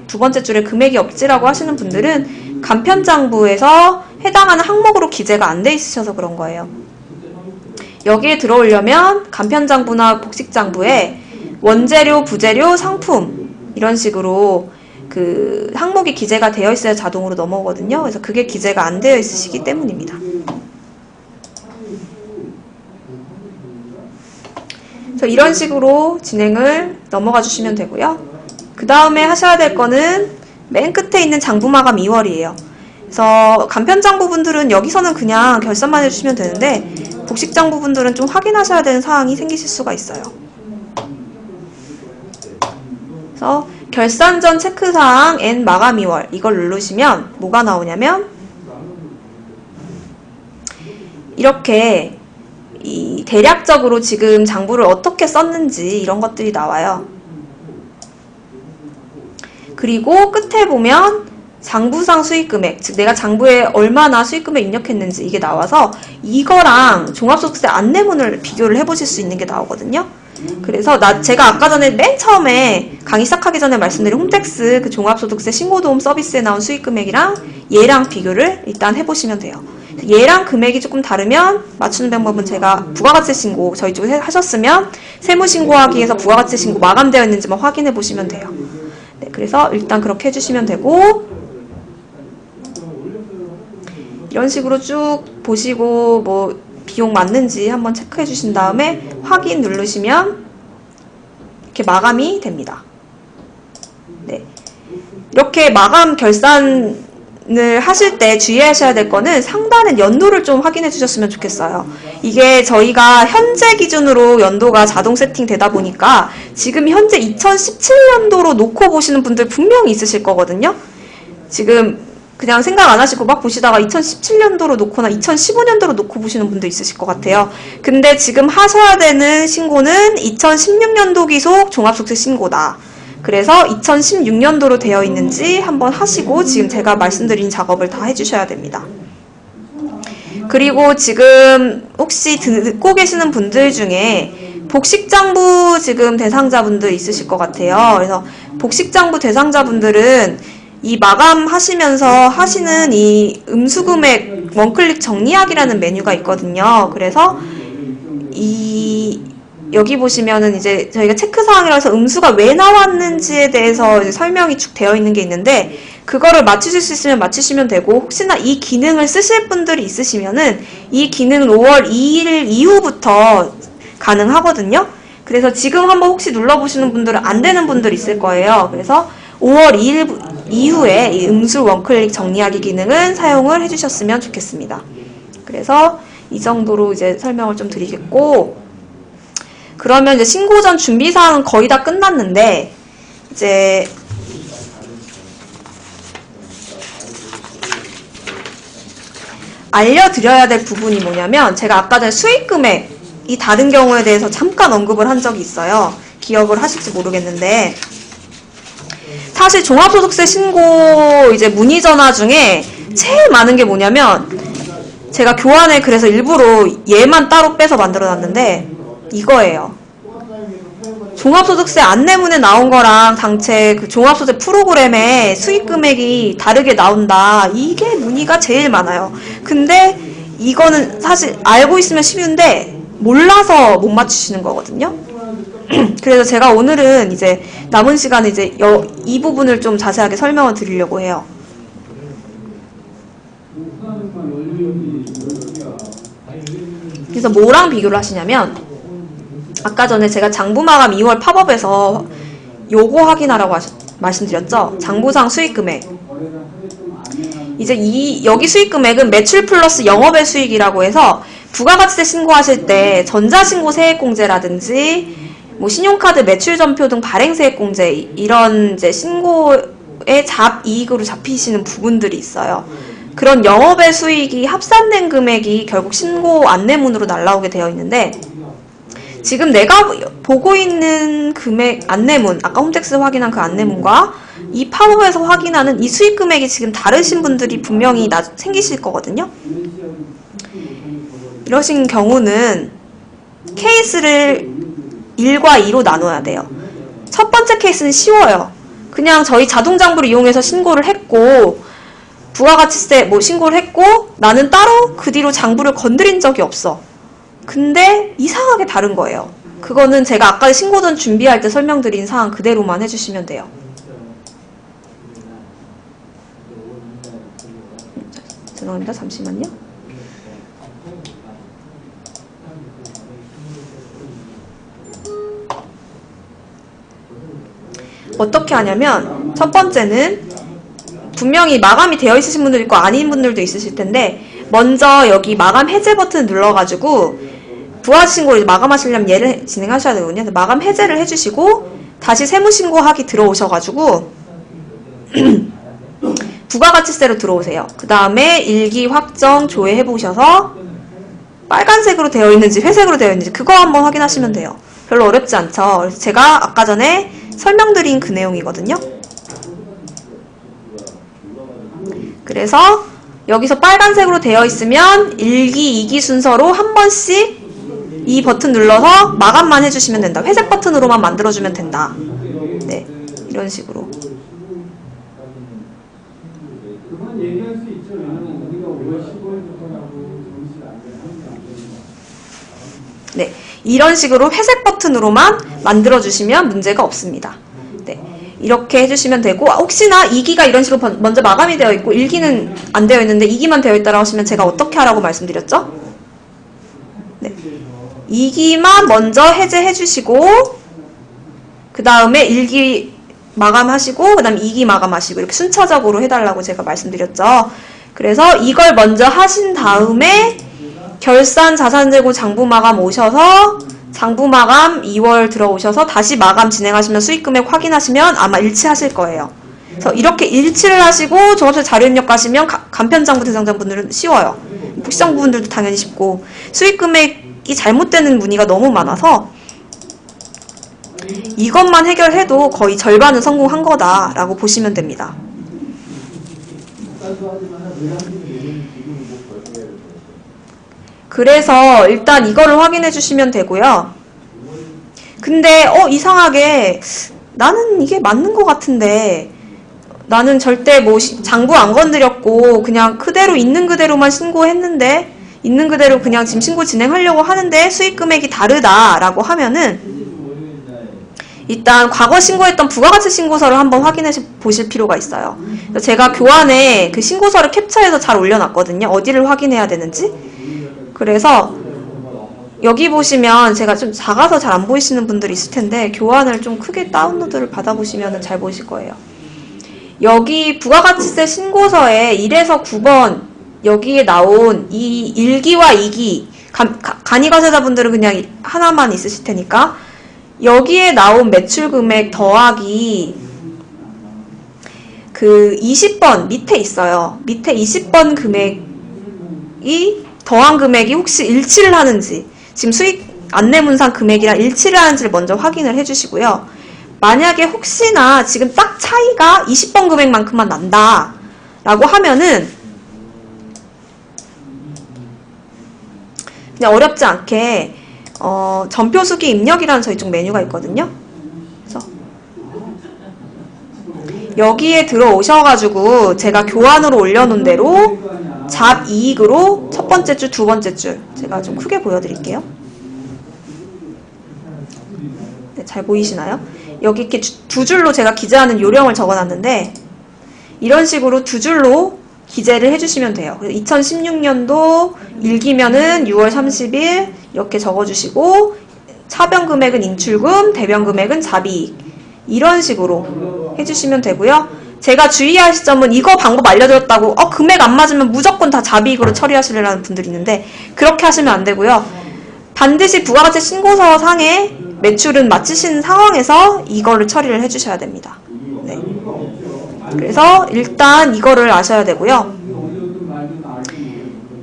두 번째 줄에 금액이 없지라고 하시는 분들은 간편장부에서 해당하는 항목으로 기재가 안 돼 있으셔서 그런 거예요. 여기에 들어오려면 간편장부나 복식장부에 원재료, 부재료, 상품 이런 식으로 그 항목이 기재가 되어 있어야 자동으로 넘어오거든요. 그래서 그게 기재가 안 되어 있으시기 때문입니다. 그래서 이런 식으로 진행을 넘어가 주시면 되고요. 그 다음에 하셔야 될 거는 맨 끝에 있는 장부 마감 2월이에요. 그래서 간편장부 분들은 여기서는 그냥 결산만 해주시면 되는데 복식장부 분들은 좀 확인하셔야 되는 사항이 생기실 수가 있어요. 그래서 결산 전 체크사항 N 마감 2월 이걸 누르시면 뭐가 나오냐면 이렇게 이 대략적으로 지금 장부를 어떻게 썼는지 이런 것들이 나와요. 그리고 끝에 보면 장부상 수익금액, 즉 내가 장부에 얼마나 수익금액 입력했는지 이게 나와서 이거랑 종합소득세 안내문을 비교를 해보실 수 있는 게 나오거든요. 그래서 제가 아까 전에 맨 처음에 강의 시작하기 전에 말씀드린 홈택스 그 종합소득세 신고도움 서비스에 나온 수익금액이랑 얘랑 비교를 일단 해보시면 돼요. 얘랑 금액이 조금 다르면 맞추는 방법은 제가 부가가치세 신고 저희 쪽에 하셨으면 세무신고하기 위해서 부가가치세 신고 마감되어 있는지만 확인해 보시면 돼요. 네, 그래서 일단 그렇게 해주시면 되고 이런 식으로 쭉 보시고 뭐 비용 맞는지 한번 체크해 주신 다음에 확인 누르시면 이렇게 마감이 됩니다. 네. 이렇게 마감 결산을 하실 때 주의하셔야 될 거는 상단의 연도를 좀 확인해 주셨으면 좋겠어요. 이게 저희가 현재 기준으로 연도가 자동 세팅되다 보니까 지금 현재 2017년도로 놓고 보시는 분들 분명히 있으실 거거든요. 지금 그냥 생각 안 하시고 막 보시다가 2017년도로 놓거나 2015년도로 놓고 보시는 분도 있으실 것 같아요. 근데 지금 하셔야 되는 신고는 2016년도 기속 종합소득세 신고다. 그래서 2016년도로 되어 있는지 한번 하시고 지금 제가 말씀드린 작업을 다 해주셔야 됩니다. 그리고 지금 혹시 듣고 계시는 분들 중에 복식장부 지금 대상자분들 있으실 것 같아요. 그래서 복식장부 대상자분들은 이 마감하시면서 하시는 이 음수금액 원클릭 정리하기라는 메뉴가 있거든요. 그래서 여기 보시면은 이제 저희가 체크사항이라서 음수가 왜 나왔는지에 대해서 이제 설명이 쭉 되어 있는 게 있는데 그거를 맞추실 수 있으면 맞추시면 되고 혹시나 이 기능을 쓰실 분들이 있으시면은 이 기능은 5월 2일 이후부터 가능하거든요. 그래서 지금 한번 혹시 눌러보시는 분들은 안 되는 분들 있을 거예요. 그래서 5월 2일 이후에 이 음수 원클릭 정리하기 기능은 사용을 해주셨으면 좋겠습니다. 그래서 이 정도로 이제 설명을 좀 드리겠고, 그러면 이제 신고 전 준비사항은 거의 다 끝났는데, 이제 알려드려야 될 부분이 뭐냐면, 제가 아까 전에 수익금액이 다른 경우에 대해서 잠깐 언급을 한 적이 있어요. 기억을 하실지 모르겠는데, 사실 종합소득세 신고 이제 문의 전화 중에 제일 많은 게 뭐냐면 제가 교환에 그래서 일부러 얘만 따로 빼서 만들어 놨는데 이거예요. 종합소득세 안내문에 나온 거랑 당최 그 종합소득세 프로그램에 수익금액이 다르게 나온다. 이게 문의가 제일 많아요. 근데 이거는 사실 알고 있으면 쉬운데 몰라서 못 맞추시는 거거든요. 그래서 제가 오늘은 이제 남은 시간에 이제 이 부분을 좀 자세하게 설명을 드리려고 해요. 그래서 뭐랑 비교를 하시냐면 아까 전에 제가 장부마감 2월 팝업에서 요거 확인하라고 말씀드렸죠. 장부상 수익금액. 이제 여기 수익금액은 매출 플러스 영업외 수익이라고 해서 부가가치세 신고하실 때 전자신고 세액공제라든지 뭐 신용카드 매출전표 등 발행세액공제 이런 이제 신고의 잡이익으로 잡히시는 부분들이 있어요. 그런 영업외 수익이 합산된 금액이 결국 신고 안내문으로 날라오게 되어 있는데 지금 내가 보고 있는 금액 안내문, 아까 홈택스 확인한 그 안내문과 이 팝업에서 확인하는 이 수익 금액이 지금 다르신 분들이 분명히 생기실 거거든요. 이러신 경우는 케이스를 1과 2로 나눠야 돼요. 첫 번째 케이스는 쉬워요. 그냥 저희 자동장부를 이용해서 신고를 했고 부가가치세 신고를 했고 나는 따로 그 뒤로 장부를 건드린 적이 없어. 근데 이상하게 다른 거예요. 그거는 제가 아까 신고전 준비할 때 설명드린 사항 그대로만 해주시면 돼요. 죄송합니다. 잠시만요. 어떻게 하냐면 첫 번째는 분명히 마감이 되어 있으신 분도 있고 아닌 분들도 있으실 텐데 먼저 여기 마감 해제 버튼 눌러가지고 부가신고를 마감하시려면 얘를 진행하셔야 되거든요. 마감 해제를 해주시고 다시 세무신고하기 들어오셔가지고 부가가치세로 들어오세요. 그 다음에 일기 확정 조회해보셔서 빨간색으로 되어 있는지 회색으로 되어 있는지 그거 한번 확인하시면 돼요. 별로 어렵지 않죠. 그래서 제가 아까 전에 설명드린 그 내용이거든요. 그래서 여기서 빨간색으로 되어 있으면 1기, 2기 순서로 한 번씩 이 버튼 눌러서 마감만 해주시면 된다. 회색 버튼으로만 만들어주면 된다. 네, 이런 식으로. 네, 이런 식으로 회색 버튼으로만 만들어주시면 문제가 없습니다. 네, 이렇게 해주시면 되고 혹시나 2기가 이런 식으로 먼저 마감이 되어 있고 1기는 안 되어 있는데 2기만 되어 있다고 하시면 제가 어떻게 하라고 말씀드렸죠? 네, 2기만 먼저 해제해 주시고 그 다음에 1기 마감하시고 그 다음에 2기 마감하시고 이렇게 순차적으로 해달라고 제가 말씀드렸죠. 그래서 이걸 먼저 하신 다음에 결산 자산재고 장부 마감 오셔서 장부 마감 2월 들어오셔서 다시 마감 진행하시면 수익금액 확인하시면 아마 일치하실 거예요. 그래서 이렇게 일치를 하시고 종합세 자료입력 가시면 간편장부 대상자분들은 쉬워요. 복지장부분들도 당연히 쉽고 수익금액이 잘못되는 문의가 너무 많아서 이것만 해결해도 거의 절반은 성공한 거다라고 보시면 됩니다. 그래서 일단 이거를 확인해 주시면 되고요. 근데 이상하게 나는 이게 맞는 것 같은데 나는 절대 뭐 장부 안 건드렸고 그냥 그대로 있는 그대로만 신고했는데 있는 그대로 그냥 지금 신고 진행하려고 하는데 수익 금액이 다르다라고 하면은 일단 과거 신고했던 부가가치 신고서를 한번 확인해 보실 필요가 있어요. 제가 교환에 그 신고서를 캡처해서 잘 올려놨거든요. 어디를 확인해야 되는지. 그래서 여기 보시면 제가 좀 작아서 잘 안 보이시는 분들이 있을 텐데 교환을 좀 크게 다운로드를 받아보시면 잘 보이실 거예요. 여기 부가가치세 신고서에 1에서 9번 여기에 나온 이 1기와 2기 간이과세자분들은 그냥 하나만 있으실 테니까 여기에 나온 매출 금액 더하기 그 20번 밑에 있어요. 밑에 20번 금액이 더한 금액이 혹시 일치를 하는지 지금 수익 안내문상 금액이랑 일치를 하는지를 먼저 확인을 해주시고요. 만약에 혹시나 지금 딱 차이가 20번 금액만큼만 난다 라고 하면은 그냥 어렵지 않게 전표수기 입력이라는 저희 쪽 메뉴가 있거든요. 그래서 여기에 들어오셔가지고 제가 교환으로 올려놓은 대로 잡이익으로 첫 번째 줄, 두 번째 줄 제가 좀 크게 보여드릴게요. 네, 잘 보이시나요? 여기 이렇게 두 줄로 제가 기재하는 요령을 적어놨는데 이런 식으로 두 줄로 기재를 해주시면 돼요. 2016년도 1기면은 6월 30일 이렇게 적어주시고 차변 금액은 인출금, 대변 금액은 잡이익 이런 식으로 해주시면 되고요. 제가 주의하실 점은 이거 방법 알려드렸다고 금액 안 맞으면 무조건 다 잡이익으로 처리하시려는 분들이 있는데 그렇게 하시면 안 되고요. 반드시 부가가치 신고서 상에 매출은 맞추신 상황에서 이거를 처리를 해주셔야 됩니다. 네. 그래서 일단 이거를 아셔야 되고요.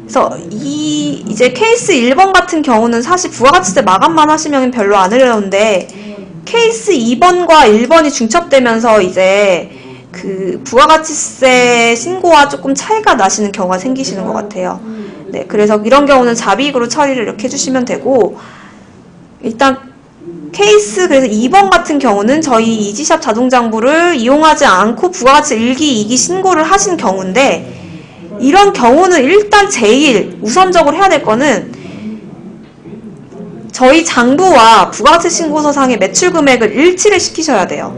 그래서 이제 케이스 1번 같은 경우는 사실 부가가치세 마감만 하시면 별로 안 어려운데 케이스 2번과 1번이 중첩되면서 이제 그 부가가치세 신고와 조금 차이가 나시는 경우가 생기시는 것 같아요. 네, 그래서 이런 경우는 잡이익으로 처리를 이렇게 해주시면 되고 일단 케이스 그래서 2번 같은 경우는 저희 이지샵 자동장부를 이용하지 않고 부가가치 1기, 2기 신고를 하신 경우인데 이런 경우는 일단 제일 우선적으로 해야 될 거는 저희 장부와 부가가치 신고서상의 매출 금액을 일치를 시키셔야 돼요.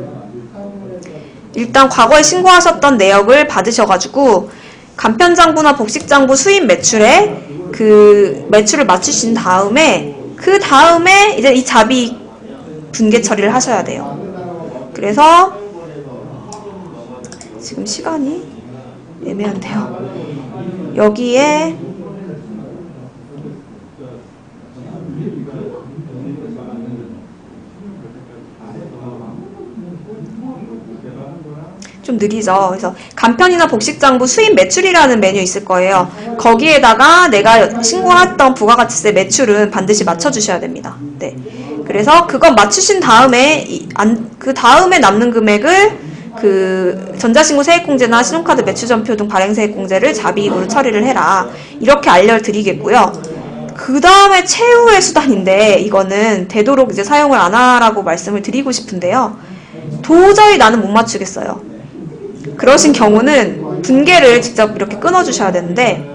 일단 과거에 신고하셨던 내역을 받으셔가지고 간편장부나 복식장부 수입 매출에 그 매출을 맞추신 다음에 그 다음에 이제 이 자비 분계 처리를 하셔야 돼요. 그래서 지금 시간이 애매한데요. 여기에 좀 느리죠. 그래서 간편이나 복식장부 수입 매출이라는 메뉴 있을 거예요. 거기에다가 내가 신고했던 부가가치세 매출은 반드시 맞춰주셔야 됩니다. 네. 그래서 그건 맞추신 다음에 그 다음에 남는 금액을 그 전자신고 세액공제나 신용카드 매출전표 등 발행세액공제를 자비익으로 처리를 해라. 이렇게 알려드리겠고요. 그 다음에 최후의 수단인데 이거는 되도록 이제 사용을 안 하라고 말씀을 드리고 싶은데요. 도저히 나는 못 맞추겠어요. 그러신 경우는 분계를 직접 이렇게 끊어주셔야 되는데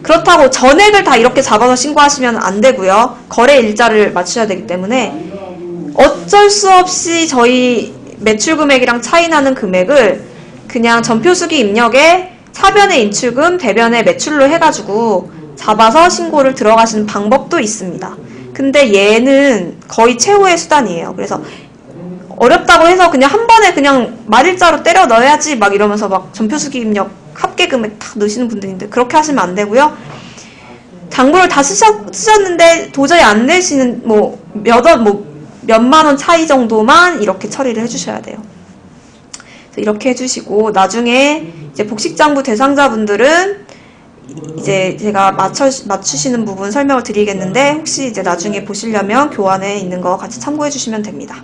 그렇다고 전액을 다 이렇게 잡아서 신고하시면 안 되고요. 거래 일자를 맞추셔야 되기 때문에 어쩔 수 없이 저희 매출 금액이랑 차이 나는 금액을 그냥 전표수기 입력에 차변의 인출금, 대변의 매출로 해가지고 잡아서 신고를 들어가시는 방법도 있습니다. 근데 얘는 거의 최후의 수단이에요. 그래서 어렵다고 해서 그냥 한 번에 그냥 말일자로 때려 넣어야지 막 이러면서 막 전표수기 입력 합계 금액 다 넣으시는 분들인데 그렇게 하시면 안 되고요. 장부를 다 쓰셨는데 도저히 안 내시는 몇만 원 차이 정도만 이렇게 처리를 해주셔야 돼요. 그래서 이렇게 해주시고 나중에 이제 복식장부 대상자분들은 이제 제가 맞추시는 부분 설명을 드리겠는데 혹시 이제 나중에 보시려면 교환에 있는 거 같이 참고해 주시면 됩니다.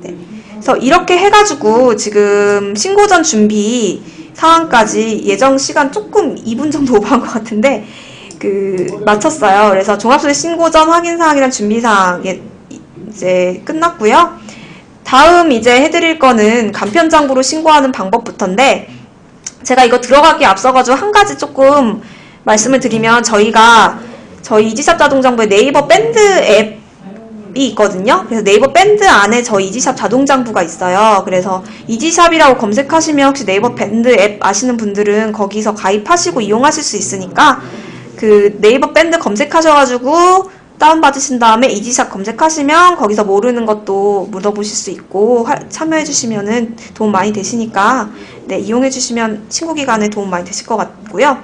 네. 그래서 이렇게 해가지고 지금 신고 전 준비 상황까지 예정 시간 조금 2분 정도 오버한 것 같은데 마쳤어요. 그래서 종합소득 신고 전 확인 사항이랑 준비 사항 이제 끝났고요. 다음 이제 해드릴 거는 간편장부로 신고하는 방법부터인데 제가 이거 들어가기 앞서가지고 한 가지 조금 말씀을 드리면 저희 이지샵 자동장부에 네이버 밴드 앱이 있거든요. 그래서 네이버 밴드 안에 저희 이지샵 자동장부가 있어요. 그래서 이지샵이라고 검색하시면 혹시 네이버 밴드 앱 아시는 분들은 거기서 가입하시고 이용하실 수 있으니까 그 네이버 밴드 검색하셔가지고 다운받으신 다음에 이지샵 검색하시면 거기서 모르는 것도 물어보실 수 있고 참여해주시면 도움 많이 되시니까 네, 이용해주시면 신고기간에 도움 많이 되실 것 같고요.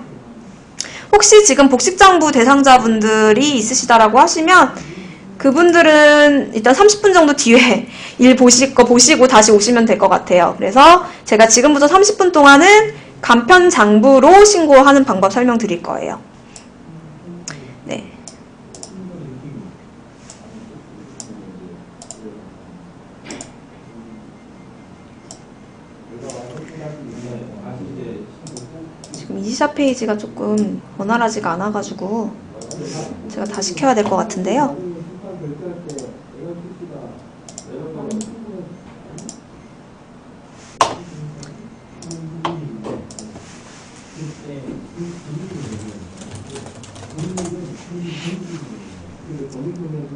혹시 지금 복식장부 대상자분들이 있으시다라고 하시면 그분들은 일단 30분 정도 뒤에 일 보시고 다시 오시면 될 것 같아요. 그래서 제가 지금부터 30분 동안은 간편장부로 신고하는 방법 설명드릴 거예요. 네. 지금 이지샵 페이지가 조금 원활하지가 않아가지고 제가 다 시켜야 될 것 같은데요.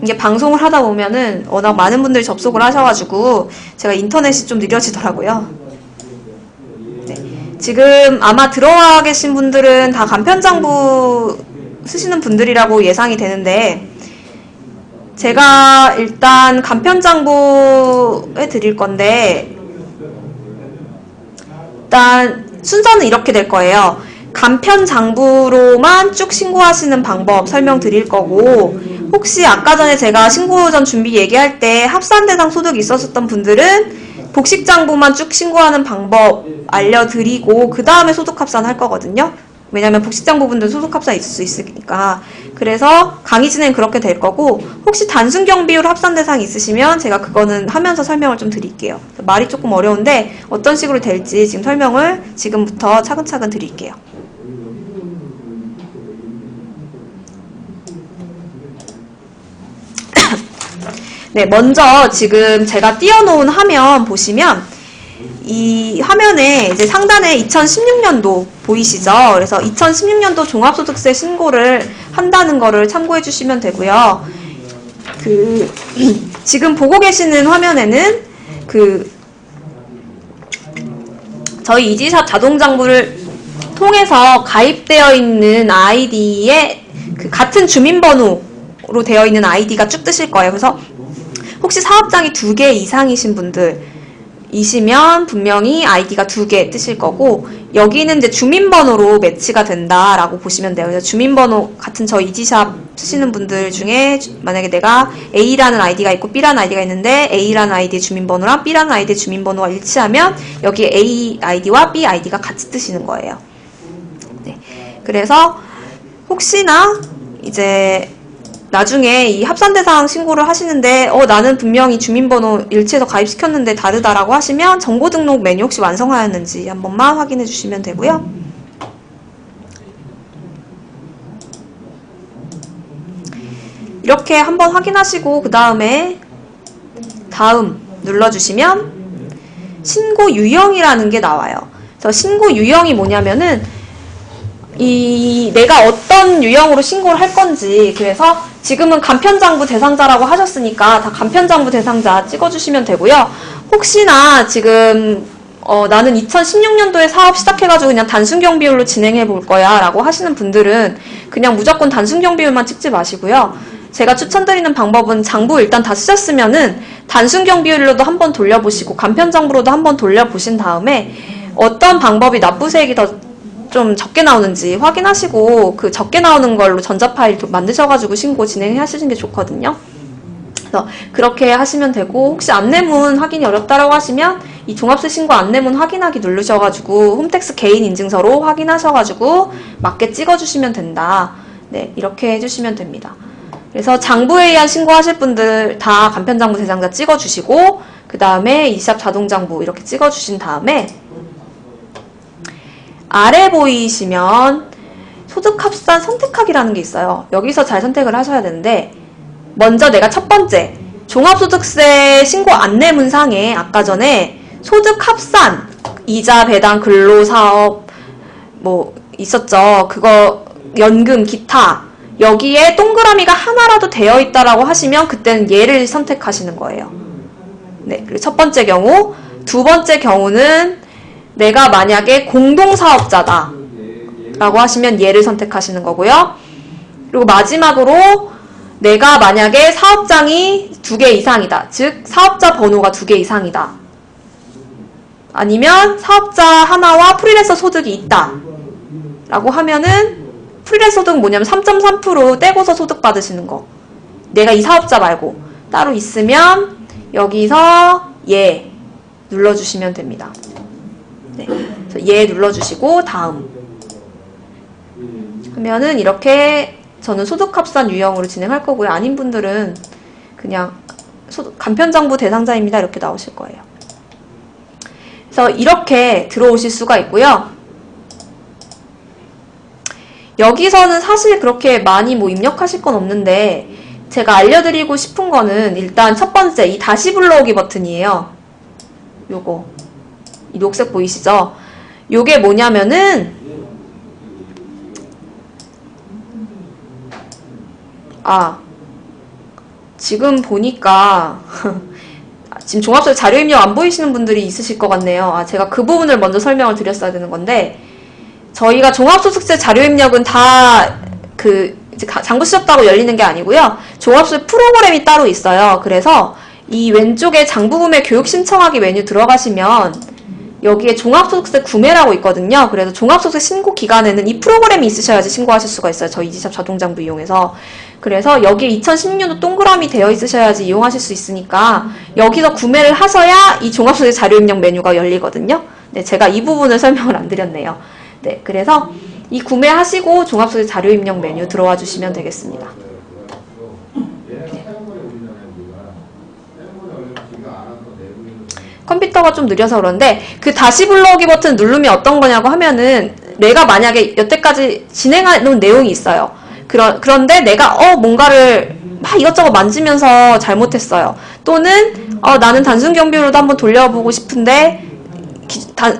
이게 방송을 하다 보면은 워낙 많은 분들이 접속을 하셔가지고 제가 인터넷이 좀 느려지더라고요. 네. 지금 아마 들어와 계신 분들은 다 간편장부 쓰시는 분들이라고 예상이 되는데 제가 일단 간편장부 해드릴 건데 일단 순서는 이렇게 될 거예요. 간편장부로만 쭉 신고하시는 방법 설명드릴 거고 혹시 아까 전에 제가 신고 전 준비 얘기할 때 합산대상 소득이 있었던 분들은 복식장부만 쭉 신고하는 방법 알려드리고 그 다음에 소득합산 할 거거든요. 왜냐면 복식장부분들 소득합산 있을 수 있으니까. 그래서 강의 진행 그렇게 될 거고 혹시 단순경비율 합산대상 있으시면 제가 그거는 하면서 설명을 좀 드릴게요. 말이 조금 어려운데 어떤 식으로 될지 지금 설명을 지금부터 차근차근 드릴게요. 네, 먼저 지금 제가 띄워놓은 화면 보시면 이 화면에 이제 상단에 2016년도 보이시죠? 그래서 2016년도 종합소득세 신고를 한다는 거를 참고해 주시면 되고요. 지금 보고 계시는 화면에는 저희 이지샵 자동장부를 통해서 가입되어 있는 아이디에 같은 주민번호로 되어 있는 아이디가 쭉 뜨실 거예요. 그래서 혹시 사업장이 2개 이상이신 분들이시면 분명히 아이디가 2개 뜨실 거고, 여기는 이제 주민번호로 매치가 된다라고 보시면 돼요. 그래서 주민번호 같은 저 이지샵 쓰시는 분들 중에 만약에 내가 A라는 아이디가 있고 B라는 아이디가 있는데 A라는 아이디의 주민번호랑 B라는 아이디의 주민번호가 일치하면 여기 A 아이디와 B 아이디가 같이 뜨시는 거예요. 네. 그래서 혹시나 이제 나중에 이 합산대상 신고를 하시는데 나는 분명히 주민번호 일치해서 가입시켰는데 다르다라고 하시면 정보등록 메뉴 혹시 완성하였는지 한 번만 확인해 주시면 되고요. 이렇게 한번 확인하시고 그 다음에 다음 눌러주시면 신고 유형이라는 게 나와요. 그래서 신고 유형이 뭐냐면은 내가 어떤 유형으로 신고를 할 건지, 그래서 지금은 간편장부 대상자라고 하셨으니까 다 간편장부 대상자 찍어주시면 되고요. 혹시나 지금 나는 2016년도에 사업 시작해가지고 그냥 단순경 비율로 진행해 볼 거야 라고 하시는 분들은 그냥 무조건 단순경 비율만 찍지 마시고요. 제가 추천드리는 방법은 장부 일단 다 쓰셨으면은 단순경 비율로도 한번 돌려보시고 간편장부로도 한번 돌려보신 다음에 어떤 방법이 납부세액이 더 좀 적게 나오는지 확인하시고 그 적게 나오는 걸로 전자 파일 만드셔가지고 신고 진행하시는 게 좋거든요. 그래서 그렇게 하시면 되고, 혹시 안내문 확인이 어렵다라고 하시면 이 종합세 신고 안내문 확인하기 누르셔가지고 홈택스 개인 인증서로 확인하셔가지고 맞게 찍어주시면 된다. 네, 이렇게 해주시면 됩니다. 그래서 장부에 의한 신고하실 분들 다 간편장부 대상자 찍어주시고 그 다음에 이샵 자동장부 이렇게 찍어주신 다음에 아래 보이시면 소득합산 선택하기라는 게 있어요. 여기서 잘 선택을 하셔야 되는데, 먼저 내가 첫 번째 종합소득세 신고 안내문상에 아까 전에 소득합산, 이자, 배당, 근로사업 뭐 있었죠. 그거 연금, 기타, 여기에 동그라미가 하나라도 되어 있다라고 하시면 그때는 얘를 선택하시는 거예요. 네, 그리고 첫 번째 경우, 두 번째 경우는 내가 만약에 공동사업자다 라고 하시면 얘를 선택하시는 거고요. 그리고 마지막으로 내가 만약에 사업장이 2개 이상이다. 즉 사업자 번호가 2개 이상이다. 아니면 사업자 하나와 프리랜서 소득이 있다 라고 하면은 프리랜서 소득은 뭐냐면 3.3% 떼고서 소득 받으시는 거. 내가 이 사업자 말고 따로 있으면 여기서 얘 눌러주시면 됩니다. 네, 그래서 얘 눌러주시고 다음 하면은 이렇게 저는 소득합산 유형으로 진행할 거고요. 아닌 분들은 그냥 간편장부 대상자입니다 이렇게 나오실 거예요. 그래서 이렇게 들어오실 수가 있고요. 여기서는 사실 그렇게 많이 뭐 입력하실 건 없는데 제가 알려드리고 싶은 거는 일단 첫 번째 이 다시 불러오기 버튼이에요. 요거 이 녹색 보이시죠? 요게 뭐냐면은 지금 보니까 지금 종합소득 자료 입력 안 보이시는 분들이 있으실 것 같네요. 제가 그 부분을 먼저 설명을 드렸어야 되는 건데, 저희가 종합소득세 자료 입력은 다 이제 장부 쓰셨다고 열리는 게 아니고요. 종합소득 프로그램이 따로 있어요. 그래서 이 왼쪽에 장부구매 교육 신청하기 메뉴 들어가시면 여기에 종합소득세 구매라고 있거든요. 그래서 종합소득세 신고 기간에는 이 프로그램이 있으셔야지 신고하실 수가 있어요. 저희 이지샵 자동장부 이용해서. 그래서 여기에 2016년도 동그라미 되어 있으셔야지 이용하실 수 있으니까 여기서 구매를 하셔야 이 종합소득세 자료 입력 메뉴가 열리거든요. 네, 제가 이 부분을 설명을 안 드렸네요. 네, 그래서 이 구매하시고 종합소득세 자료 입력 메뉴 들어와 주시면 되겠습니다. 컴퓨터가 좀 느려서 그런데 그 다시 불러오기 버튼 누르면 어떤 거냐고 하면은 내가 만약에 여태까지 진행해놓은 내용이 있어요. 그런데 내가 뭔가를 막 이것저것 만지면서 잘못했어요. 또는 나는 단순 경비로도 한번 돌려보고 싶은데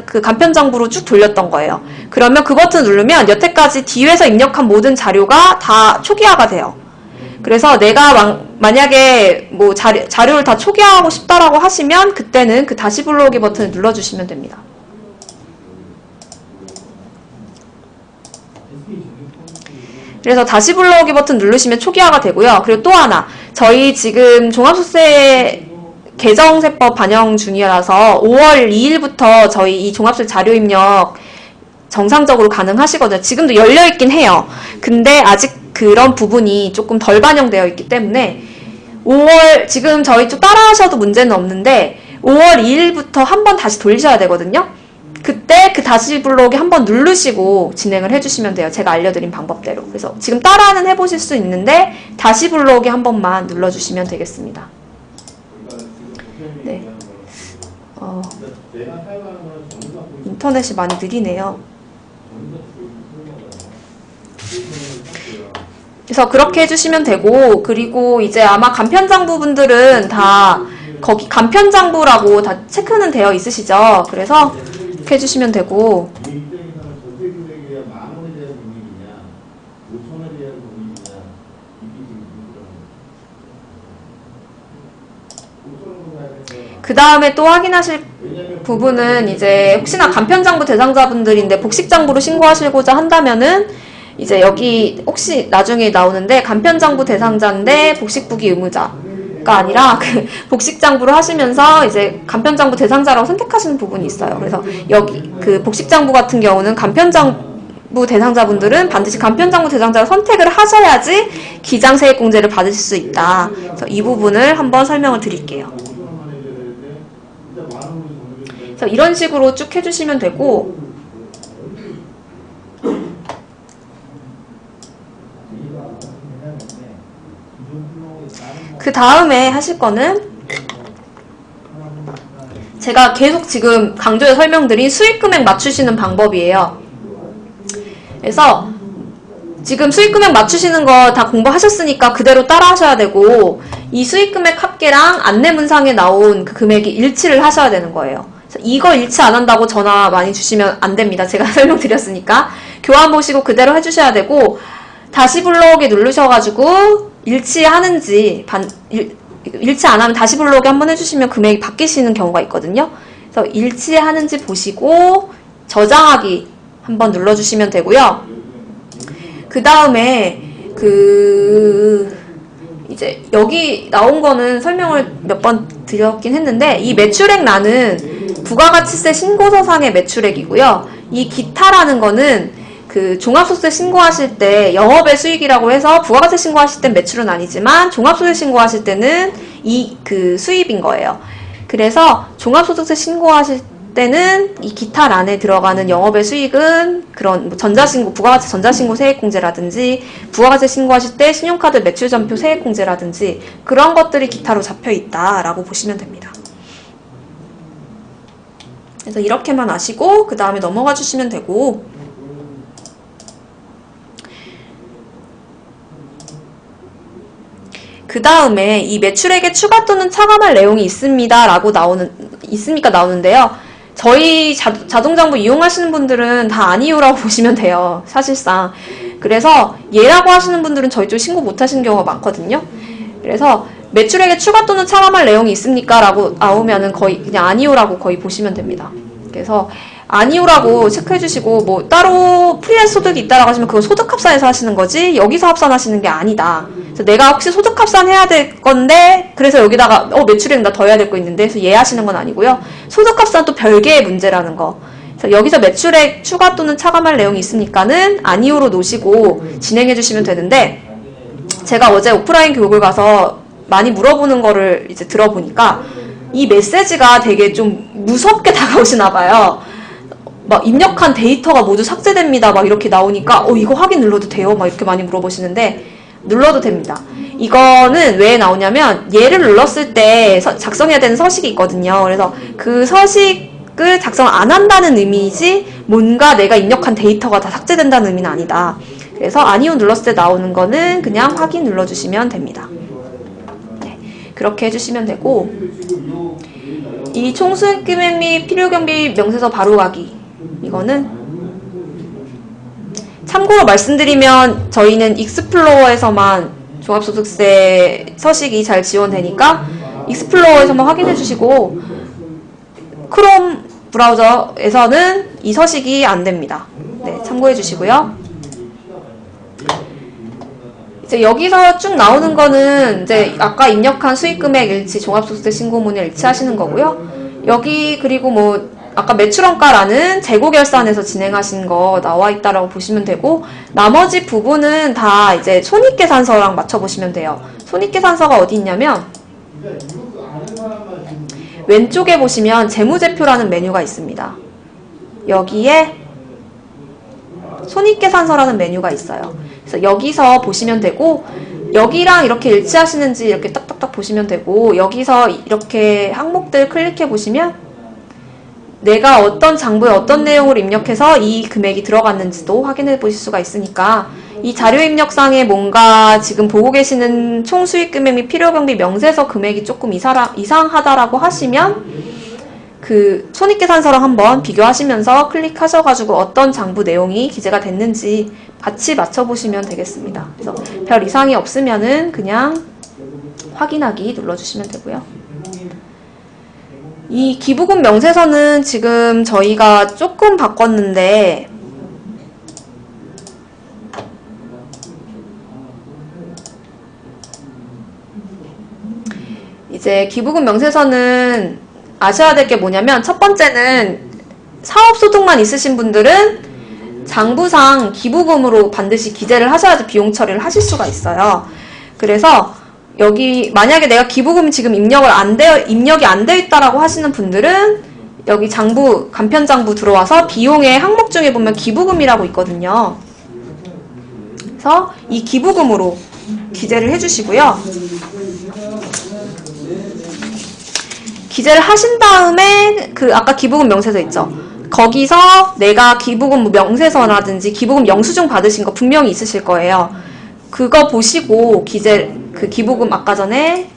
그 간편장부로 쭉 돌렸던 거예요. 그러면 그 버튼 누르면 여태까지 DU에서 입력한 모든 자료가 다 초기화가 돼요. 그래서 내가 만약에 뭐 자료를 다 초기화하고 싶다라고 하시면 그때는 그 다시 불러오기 버튼을 눌러주시면 됩니다. 그래서 다시 불러오기 버튼 누르시면 초기화가 되고요. 그리고 또 하나, 저희 지금 종합소득세 개정세법 반영 중이라서 5월 2일부터 저희 이 종합소득 자료 입력 정상적으로 가능하시거든요. 지금도 열려있긴 해요. 근데 아직 그런 부분이 조금 덜 반영되어 있기 때문에 지금 저희 좀 따라하셔도 문제는 없는데 5월 2일부터 한번 다시 돌리셔야 되거든요. 그때 그 다시 불러오기 한번 누르시고 진행을 해주시면 돼요. 제가 알려드린 방법대로. 그래서 지금 따라는 해보실 수 있는데 다시 불러오기 한 번만 눌러주시면 되겠습니다. 네. 인터넷이 많이 느리네요. 그래서 그렇게 해주시면 되고, 그리고 이제 아마 간편장부 분들은 다 거기 간편장부라고 다 체크는 되어 있으시죠. 그래서 이렇게 해주시면 되고, 그 다음에 또 확인하실 부분은 이제 혹시나 간편장부 대상자분들인데 복식장부로 신고하시고자 한다면은 이제 여기 혹시 나중에 나오는데 간편장부 대상자인데 복식부기 의무자가 아니라 그 복식장부를 하시면서 이제 간편장부 대상자라고 선택하시는 부분이 있어요. 그래서 여기 그 복식장부 같은 경우는 간편장부 대상자분들은 반드시 간편장부 대상자를 선택을 하셔야지 기장세액공제를 받으실 수 있다. 그래서 이 부분을 한번 설명을 드릴게요. 그래서 이런 식으로 쭉 해주시면 되고, 그 다음에 하실 거는 제가 계속 지금 강조해서 설명드린 수익금액 맞추시는 방법이에요. 그래서 지금 수익금액 맞추시는 거 다 공부하셨으니까 그대로 따라 하셔야 되고, 이 수익금액 합계랑 안내문상에 나온 그 금액이 일치를 하셔야 되는 거예요. 그래서 이거 일치 안 한다고 전화 많이 주시면 안 됩니다. 제가 설명드렸으니까. 교환 보시고 그대로 해주셔야 되고, 다시 불러오기 누르셔가지고 일치하는지 일치 안 하면 다시 불러오기 한번 해주시면 금액이 바뀌시는 경우가 있거든요. 그래서 일치하는지 보시고 저장하기 한번 눌러주시면 되고요. 그 다음에 이제 여기 나온 거는 설명을 몇 번 드렸긴 했는데, 이 매출액란은 부가가치세 신고서상의 매출액이고요. 이 기타라는 거는 그 종합소득세 신고하실 때 영업의 수익이라고 해서 부가가치세 신고하실 땐 매출은 아니지만 종합소득세 신고하실 때는 그 수입인 거예요. 그래서 종합소득세 신고하실 때는 이 기타란에 들어가는 영업의 수익은 그런 전자신고, 부가가치 전자신고 세액공제라든지 부가가치 신고하실 때 신용카드 매출전표 세액공제라든지 그런 것들이 기타로 잡혀 있다라고 보시면 됩니다. 그래서 이렇게만 아시고 그 다음에 넘어가 주시면 되고, 그 다음에 이 매출액에 추가 또는 차감할 내용이 있습니까? 나오는데요. 저희 자동장부 이용하시는 분들은 다 아니요라고 보시면 돼요. 사실상. 그래서 예라고 하시는 분들은 저희 쪽 신고 못 하시는 경우가 많거든요. 그래서 매출액에 추가 또는 차감할 내용이 있습니까? 라고 나오면은 거의 그냥 아니요라고 거의 보시면 됩니다. 그래서 아니요라고 체크해 주시고, 뭐 따로 프리랜서 소득이 있다라고 하시면 그거 소득합산해서 하시는 거지 여기서 합산하시는 게 아니다. 그래서 내가 혹시 소득합산 해야 될 건데 그래서 여기다가 매출액 나 더 해야 될 거 있는데 그래서 예 하시는 건 아니고요. 소득합산 또 별개의 문제라는 거. 그래서 여기서 매출액 추가 또는 차감할 내용이 있으니까는 아니요로 놓으시고 진행해 주시면 되는데, 제가 어제 오프라인 교육을 가서 많이 물어보는 거를 이제 들어보니까 이 메시지가 되게 좀 무섭게 다가오시나 봐요. 막 입력한 데이터가 모두 삭제됩니다. 막 이렇게 나오니까 이거 확인 눌러도 돼요? 막 이렇게 많이 물어보시는데 눌러도 됩니다. 이거는 왜 나오냐면 얘를 눌렀을 때 작성해야 되는 서식이 있거든요. 그래서 그 서식을 작성 안 한다는 의미이지 뭔가 내가 입력한 데이터가 다 삭제된다는 의미는 아니다. 그래서 아니요 눌렀을 때 나오는 거는 그냥 확인 눌러주시면 됩니다. 그렇게 해주시면 되고, 이 총수익금액 및 필요경비 명세서 바로가기, 이거는 참고로 말씀드리면 저희는 익스플로어에서만 종합소득세 서식이 잘 지원되니까 익스플로어에서만 확인해 주시고, 크롬 브라우저에서는 이 서식이 안 됩니다. 네, 참고해 주시고요. 이제 여기서 쭉 나오는 거는 이제 아까 입력한 수익금액 일치, 종합소득세 신고문을 일치하시는 거고요. 여기 그리고 뭐 아까 매출원가라는 재고결산에서 진행하신 거 나와 있다라고 보시면 되고, 나머지 부분은 다 이제 손익계산서랑 맞춰보시면 돼요. 손익계산서가 어디 있냐면 왼쪽에 보시면 재무제표라는 메뉴가 있습니다. 여기에 손익계산서라는 메뉴가 있어요. 그래서 여기서 보시면 되고, 여기랑 이렇게 일치하시는지 이렇게 딱딱딱 보시면 되고, 여기서 이렇게 항목들 클릭해 보시면 내가 어떤 장부에 어떤 내용을 입력해서 이 금액이 들어갔는지도 확인해 보실 수가 있으니까, 이 자료 입력상에 뭔가 지금 보고 계시는 총수익금액 및 필요경비 명세서 금액이 조금 이상하다라고 하시면 그 손익계산서랑 한번 비교하시면서 클릭하셔가지고 어떤 장부 내용이 기재가 됐는지 같이 맞춰보시면 되겠습니다. 그래서 별 이상이 없으면은 그냥 확인하기 눌러주시면 되고요. 이 기부금 명세서는 지금 저희가 조금 바꿨는데, 이제 기부금 명세서는 아셔야 될 게 뭐냐면, 첫 번째는 사업소득만 있으신 분들은 장부상 기부금으로 반드시 기재를 하셔야지 비용 처리를 하실 수가 있어요. 그래서 여기 만약에 내가 기부금 지금 입력이 안 되어 있다라고 하시는 분들은 여기 장부, 간편장부 들어와서 비용의 항목 중에 보면 기부금이라고 있거든요. 그래서 이 기부금으로 기재를 해주시고요. 기재를 하신 다음에 그 아까 기부금 명세서 있죠. 거기서 내가 기부금 명세서라든지 기부금 영수증 받으신 거 분명히 있으실 거예요. 그거 보시고 그 기부금 아까 전에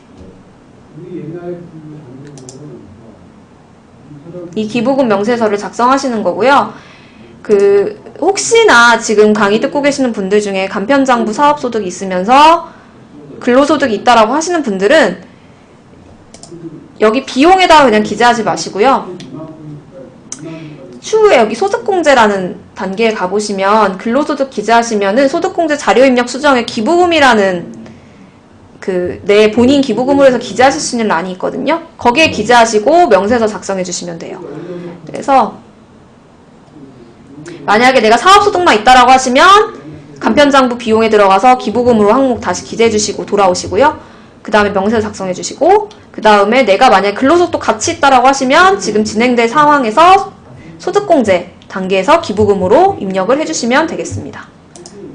이 기부금 명세서를 작성하시는 거고요. 그 혹시나 지금 강의 듣고 계시는 분들 중에 간편장부 사업소득이 있으면서 근로소득이 있다라고 하시는 분들은 여기 비용에다가 그냥 기재하지 마시고요. 추후에 여기 소득공제라는 단계에 가보시면 근로소득 기재하시면은 소득공제 자료입력 수정에 기부금이라는 그 내 본인 기부금으로 해서 기재하실 수 있는 란이 있거든요. 거기에 기재하시고 명세서 작성해 주시면 돼요. 그래서 만약에 내가 사업소득만 있다라고 하시면 간편장부 비용에 들어가서 기부금으로 항목 다시 기재해 주시고 돌아오시고요. 그 다음에 명세서 작성해 주시고, 그 다음에 내가 만약에 근로소득도 같이 있다라고 하시면 지금 진행된 상황에서 소득공제 단계에서 기부금으로 입력을 해주시면 되겠습니다.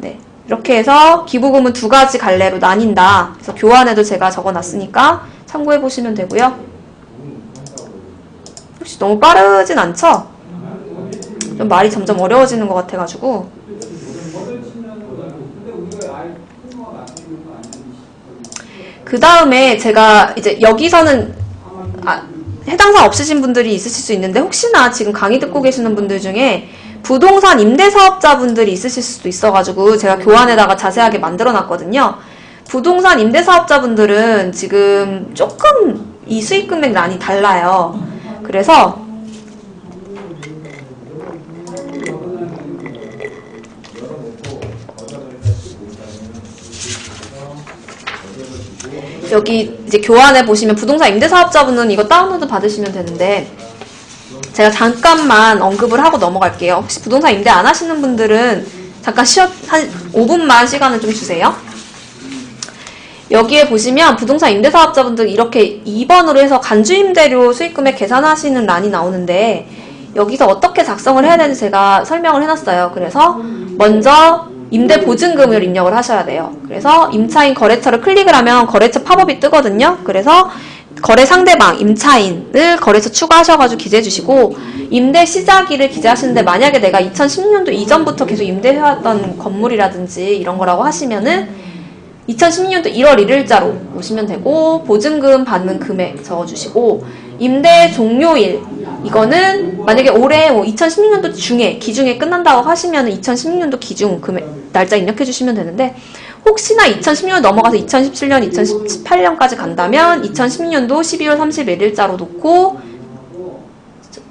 네, 이렇게 해서 기부금은 두 가지 갈래로 나뉜다. 그래서 교환에도 제가 적어놨으니까 참고해 보시면 되고요. 혹시 너무 빠르진 않죠? 좀 말이 점점 어려워지는 것 같아가지고. 그 다음에 제가 이제 여기서는 해당 사항 없으신 분들이 있으실 수 있는데, 혹시나 지금 강의 듣고 계시는 분들 중에 부동산 임대사업자분들이 있으실 수도 있어가지고 제가 교환에다가 자세하게 만들어 놨거든요. 부동산 임대사업자분들은 지금 조금 이 수익금액 란이 달라요. 그래서 여기 이제 교환해 보시면 부동산 임대사업자분은 이거 다운로드 받으시면 되는데, 제가 잠깐만 언급을 하고 넘어갈게요. 혹시 부동산 임대 안 하시는 분들은 잠깐 한 5분만 시간을 좀 주세요. 여기에 보시면 부동산 임대사업자분들 이렇게 2번으로 해서 간주임대료 수익금액 계산하시는 란이 나오는데, 여기서 어떻게 작성을 해야 되는지 제가 설명을 해놨어요. 그래서 먼저 임대보증금을 입력을 하셔야 돼요. 그래서 임차인 거래처를 클릭을 하면 거래처 팝업이 뜨거든요. 그래서 거래 상대방, 임차인을 거래처 추가하셔가지고 기재해 주시고, 임대 시작일을 기재하시는데 만약에 내가 2016년도 이전부터 계속 임대해왔던 건물이라든지 이런 거라고 하시면은 2012년도 1월 1일자로 오시면 되고, 보증금 받는 금액 적어주시고, 임대 종료일, 이거는 만약에 올해 2016년도 중에 기중에 끝난다고 하시면 2016년도 기중 금액 날짜 입력해 주시면 되는데, 혹시나 2016년 넘어가서 2017년, 2018년까지 간다면 2016년도 12월 31일자로 놓고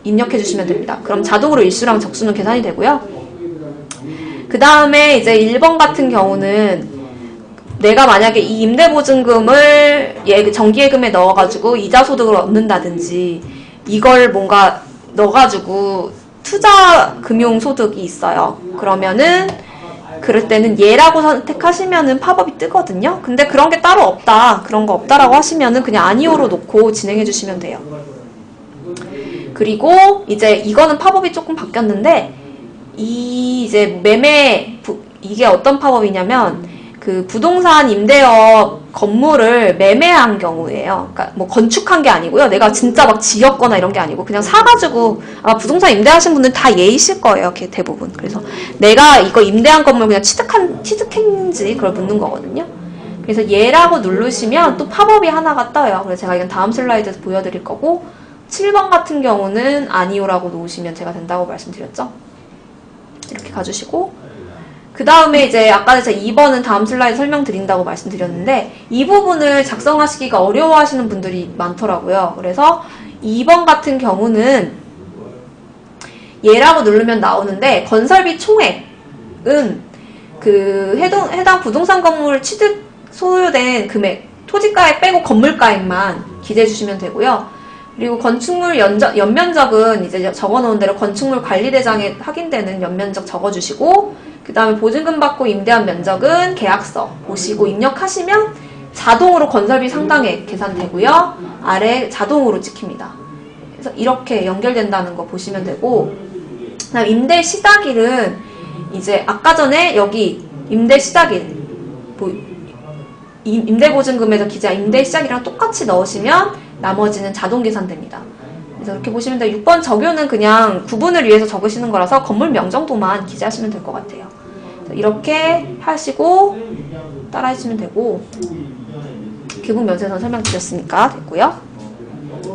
입력해 주시면 됩니다. 그럼 자동으로 일수랑 적수는 계산이 되고요. 그 다음에 이제 1번 같은 경우는 내가 만약에 이 임대보증금을 정기예금에 넣어가지고 이자소득을 얻는다든지 이걸 뭔가 넣어가지고 투자금융소득이 있어요. 그러면은 그럴 때는 예라고 선택하시면은 팝업이 뜨거든요. 근데 그런 게 따로 없다. 그런 거 없다라고 하시면은 그냥 아니오로 놓고 진행해 주시면 돼요. 그리고 이제 이거는 팝업이 조금 바뀌었는데 이제 이게 어떤 팝업이냐면 그 부동산 임대업 건물을 매매한 경우예요. 그러니까 뭐 건축한 게 아니고요. 내가 진짜 막 지었거나 이런 게 아니고 그냥 사가지고 아마 부동산 임대하신 분들 다 예이실 거예요. 대부분. 그래서 내가 이거 임대한 건물 그냥 취득했는지 그걸 묻는 거거든요. 그래서 예라고 누르시면 또 팝업이 하나가 떠요. 그래서 제가 이건 다음 슬라이드에서 보여드릴 거고 7번 같은 경우는 아니오라고 놓으시면 제가 된다고 말씀드렸죠. 이렇게 가주시고 그 다음에 이제 아까 제가 2번은 다음 슬라이드 설명드린다고 말씀드렸는데 이 부분을 작성하시기가 어려워하시는 분들이 많더라고요. 그래서 2번 같은 경우는 예라고 누르면 나오는데 건설비 총액은 그 해당 부동산 건물 취득 소요된 금액, 토지가액 빼고 건물가액만 기재해 주시면 되고요. 그리고 건축물 연면적은 이제 적어놓은 대로 건축물 관리대장에 확인되는 연면적 적어주시고 그 다음에 보증금 받고 임대한 면적은 계약서 보시고 입력하시면 자동으로 건설비 상당액 계산되고요. 아래 자동으로 찍힙니다. 그래서 이렇게 연결된다는 거 보시면 되고 그다음 임대 시작일은 이제 아까 전에 여기 임대 시작일 임대보증금에서 기재한 임대 시작이랑 똑같이 넣으시면 나머지는 자동 계산됩니다. 그래서 이렇게 보시면 돼요. 6번 적요는 그냥 구분을 위해서 적으시는 거라서 건물 명정도만 기재하시면 될 것 같아요. 이렇게 하시고 따라 하시면 되고 기본 면세선 설명드렸으니까 됐고요.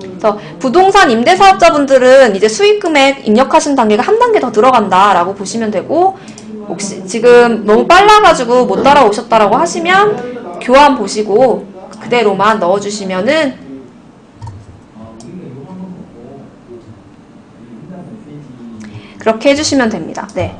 그래서 부동산 임대사업자분들은 이제 수익금액 입력하신 단계가 한 단계 더 들어간다라고 보시면 되고 혹시 지금 너무 빨라가지고 못 따라오셨다라고 하시면 교환 보시고 그대로만 넣어주시면은 그렇게 해주시면 됩니다. 네.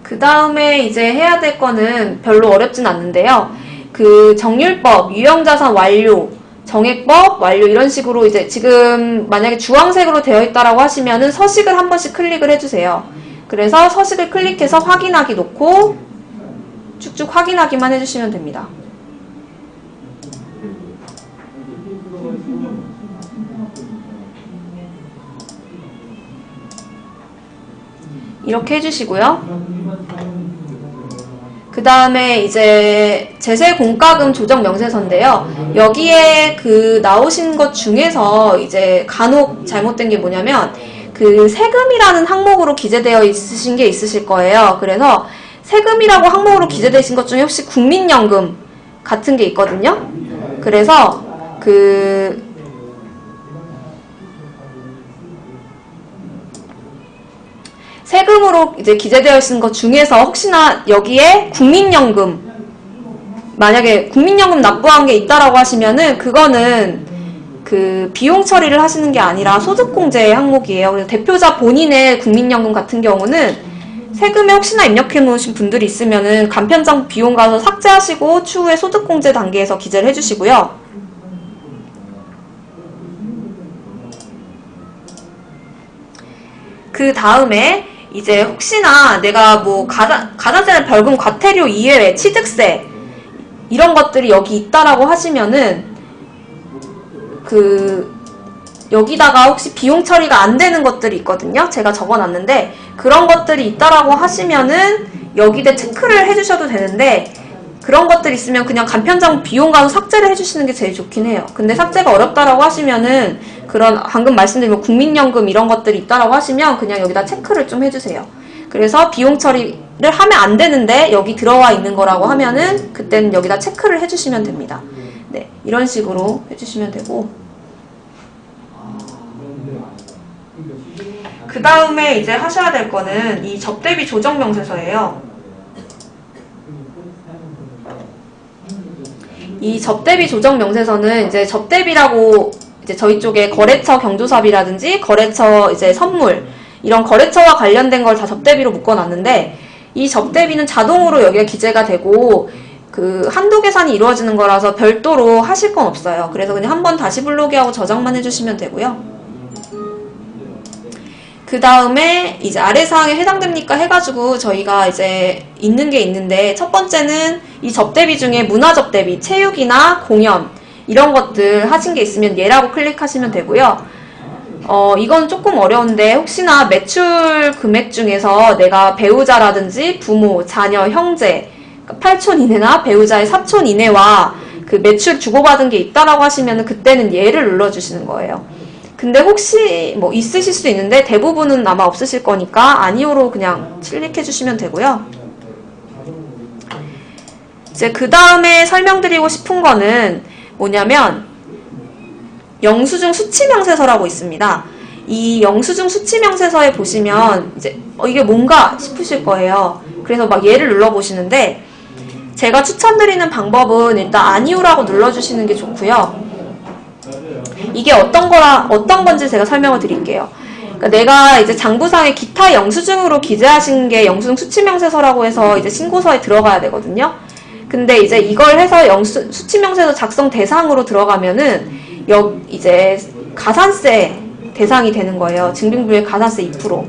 그 다음에 이제 해야 될 거는 별로 어렵진 않는데요. 그 정률법, 유형자산 완료, 정액법 완료 이런 식으로 이제 지금 만약에 주황색으로 되어 있다라고 하시면은 서식을 한 번씩 클릭을 해주세요. 그래서 서식을 클릭해서 확인하기 놓고 쭉쭉 확인하기만 해주시면 됩니다. 이렇게 해주시고요. 그 다음에 이제 제세 공과금 조정 명세서인데요. 여기에 그 나오신 것 중에서 이제 간혹 잘못된 게 뭐냐면 그 세금이라는 항목으로 기재되어 있으신 게 있으실 거예요. 그래서 세금이라고 항목으로 기재되신 것 중에 혹시 국민연금 같은 게 있거든요. 그래서 그 세금으로 이제 기재되어 있는 것 중에서 혹시나 여기에 국민연금 만약에 국민연금 납부한 게 있다라고 하시면은 그거는 그 비용 처리를 하시는 게 아니라 소득공제 항목이에요. 그래서 대표자 본인의 국민연금 같은 경우는 세금에 혹시나 입력해 놓으신 분들이 있으면은 간편장 비용 가서 삭제하시고 추후에 소득공제 단계에서 기재를 해주시고요. 그 다음에 이제 혹시나 내가 뭐 가산세나 벌금 과태료 이외에 취득세 이런 것들이 여기 있다라고 하시면은 그 여기다가 혹시 비용 처리가 안 되는 것들이 있거든요. 제가 적어놨는데 그런 것들이 있다라고 하시면은 여기다 체크를 해주셔도 되는데 그런 것들 있으면 그냥 간편장 비용 가서 삭제를 해주시는 게 제일 좋긴 해요. 근데 삭제가 어렵다라고 하시면은 그런 방금 말씀드린 뭐 국민연금 이런 것들이 있다라고 하시면 그냥 여기다 체크를 좀 해주세요. 그래서 비용 처리를 하면 안 되는데 여기 들어와 있는 거라고 하면은 그때는 여기다 체크를 해주시면 됩니다. 네, 이런 식으로 해주시면 되고, 그 다음에 이제 하셔야 될 거는 이 접대비 조정 명세서예요. 이 접대비 조정 명세서는 이제 접대비라고 이제 저희 쪽에 거래처 경조사비라든지 거래처 이제 선물 이런 거래처와 관련된 걸 다 접대비로 묶어놨는데, 이 접대비는 자동으로 여기가 기재가 되고 그 한도 계산이 이루어지는 거라서 별도로 하실 건 없어요. 그래서 그냥 한번 다시 블로그하고 저장만 해주시면 되고요. 그 다음에 이제 아래 사항에 해당됩니까 해가지고 저희가 이제 있는 게 있는데, 첫 번째는 이 접대비 중에 문화 접대비, 체육이나 공연 이런 것들 하신 게 있으면 얘라고 클릭하시면 되고요. 이건 조금 어려운데 혹시나 매출 금액 중에서 내가 배우자라든지 부모, 자녀, 형제, 8촌 이내나 배우자의 4촌 이내와 그 매출 주고받은 게 있다라고 하시면 그때는 얘를 눌러주시는 거예요. 근데 혹시 뭐 있으실 수도 있는데 대부분은 아마 없으실 거니까 아니오로 그냥 클릭해 주시면 되고요. 이제 그 다음에 설명드리고 싶은 거는 뭐냐면 영수증 수치명세서라고 있습니다. 이 영수증 수치명세서에 보시면 이제 이게 뭔가 싶으실 거예요. 그래서 막 얘를 눌러보시는데, 제가 추천드리는 방법은 일단 아니오라고 눌러주시는 게 좋고요. 이게 어떤 건지 제가 설명을 드릴게요. 그러니까 내가 이제 장부상에 기타 영수증으로 기재하신 게 영수증 수치명세서라고 해서 이제 신고서에 들어가야 되거든요. 근데 이제 이걸 해서 수치명세서 작성 대상으로 들어가면은 이제 가산세 대상이 되는 거예요. 증빙부의 가산세 2%.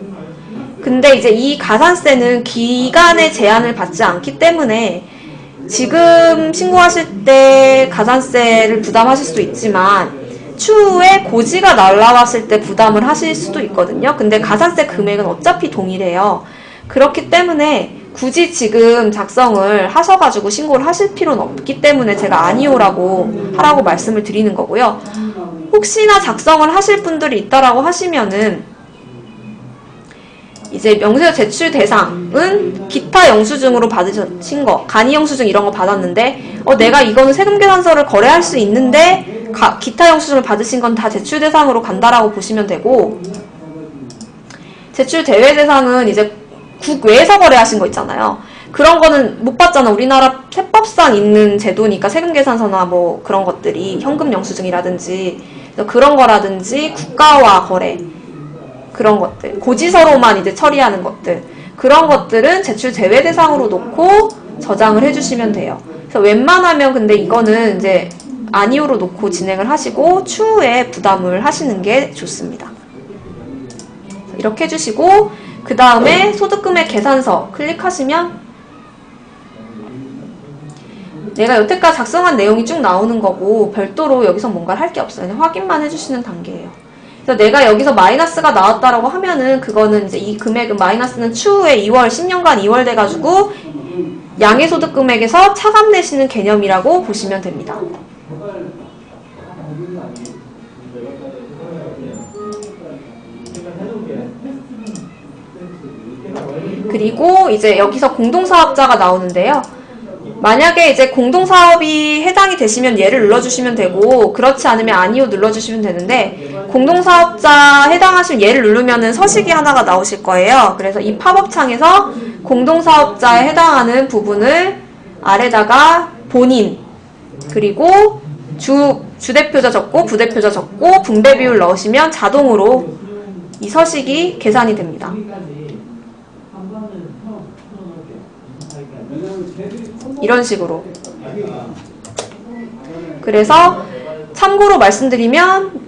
근데 이제 이 가산세는 기간의 제한을 받지 않기 때문에 지금 신고하실 때 가산세를 부담하실 수도 있지만 추후에 고지가 날라왔을 때 부담을 하실 수도 있거든요. 근데 가산세 금액은 어차피 동일해요. 그렇기 때문에 굳이 지금 작성을 하셔가지고 신고를 하실 필요는 없기 때문에 제가 아니오라고 하라고 말씀을 드리는 거고요. 혹시나 작성을 하실 분들이 있다라고 하시면은 이제 명세서 제출 대상은 기타 영수증으로 받으신 거, 간이 영수증 이런 거 받았는데 내가 이거는 세금계산서를 거래할 수 있는데 기타 영수증을 받으신 건 다 제출 대상으로 간다라고 보시면 되고, 제출 대외 대상은 이제 국외에서 거래하신 거 있잖아요. 그런 거는 못 받잖아. 우리나라 세법상 있는 제도니까 세금계산서나 뭐 그런 것들이 현금 영수증이라든지 그런 거라든지 국가와 거래 그런 것들, 고지서로만 이제 처리하는 것들, 그런 것들은 제출 제외 대상으로 놓고 저장을 해주시면 돼요. 그래서 웬만하면 근데 이거는 이제 아니오로 놓고 진행을 하시고 추후에 부담을 하시는 게 좋습니다. 이렇게 해주시고 그 다음에 소득금액 계산서 클릭하시면 내가 여태까지 작성한 내용이 쭉 나오는 거고 별도로 여기서 뭔가를 할 게 없어요. 그냥 확인만 해주시는 단계예요. 그래서 내가 여기서 마이너스가 나왔다라고 하면은 그거는 이제 이 금액은 마이너스는 추후에 10년간 2월 돼가지고 양해소득금액에서 차감 내시는 개념이라고 보시면 됩니다. 그리고 이제 여기서 공동사업자가 나오는데요. 만약에 이제 공동사업이 해당이 되시면 얘를 눌러주시면 되고, 그렇지 않으면 아니요 눌러주시면 되는데, 공동사업자 해당하시면 얘를 누르면은 서식이 하나가 나오실 거예요. 그래서 이 팝업창에서 공동사업자에 해당하는 부분을 아래다가 본인, 그리고 주대표자 적고 부대표자 적고 분배 비율 넣으시면 자동으로 이 서식이 계산이 됩니다. 이런 식으로. 그래서 참고로 말씀드리면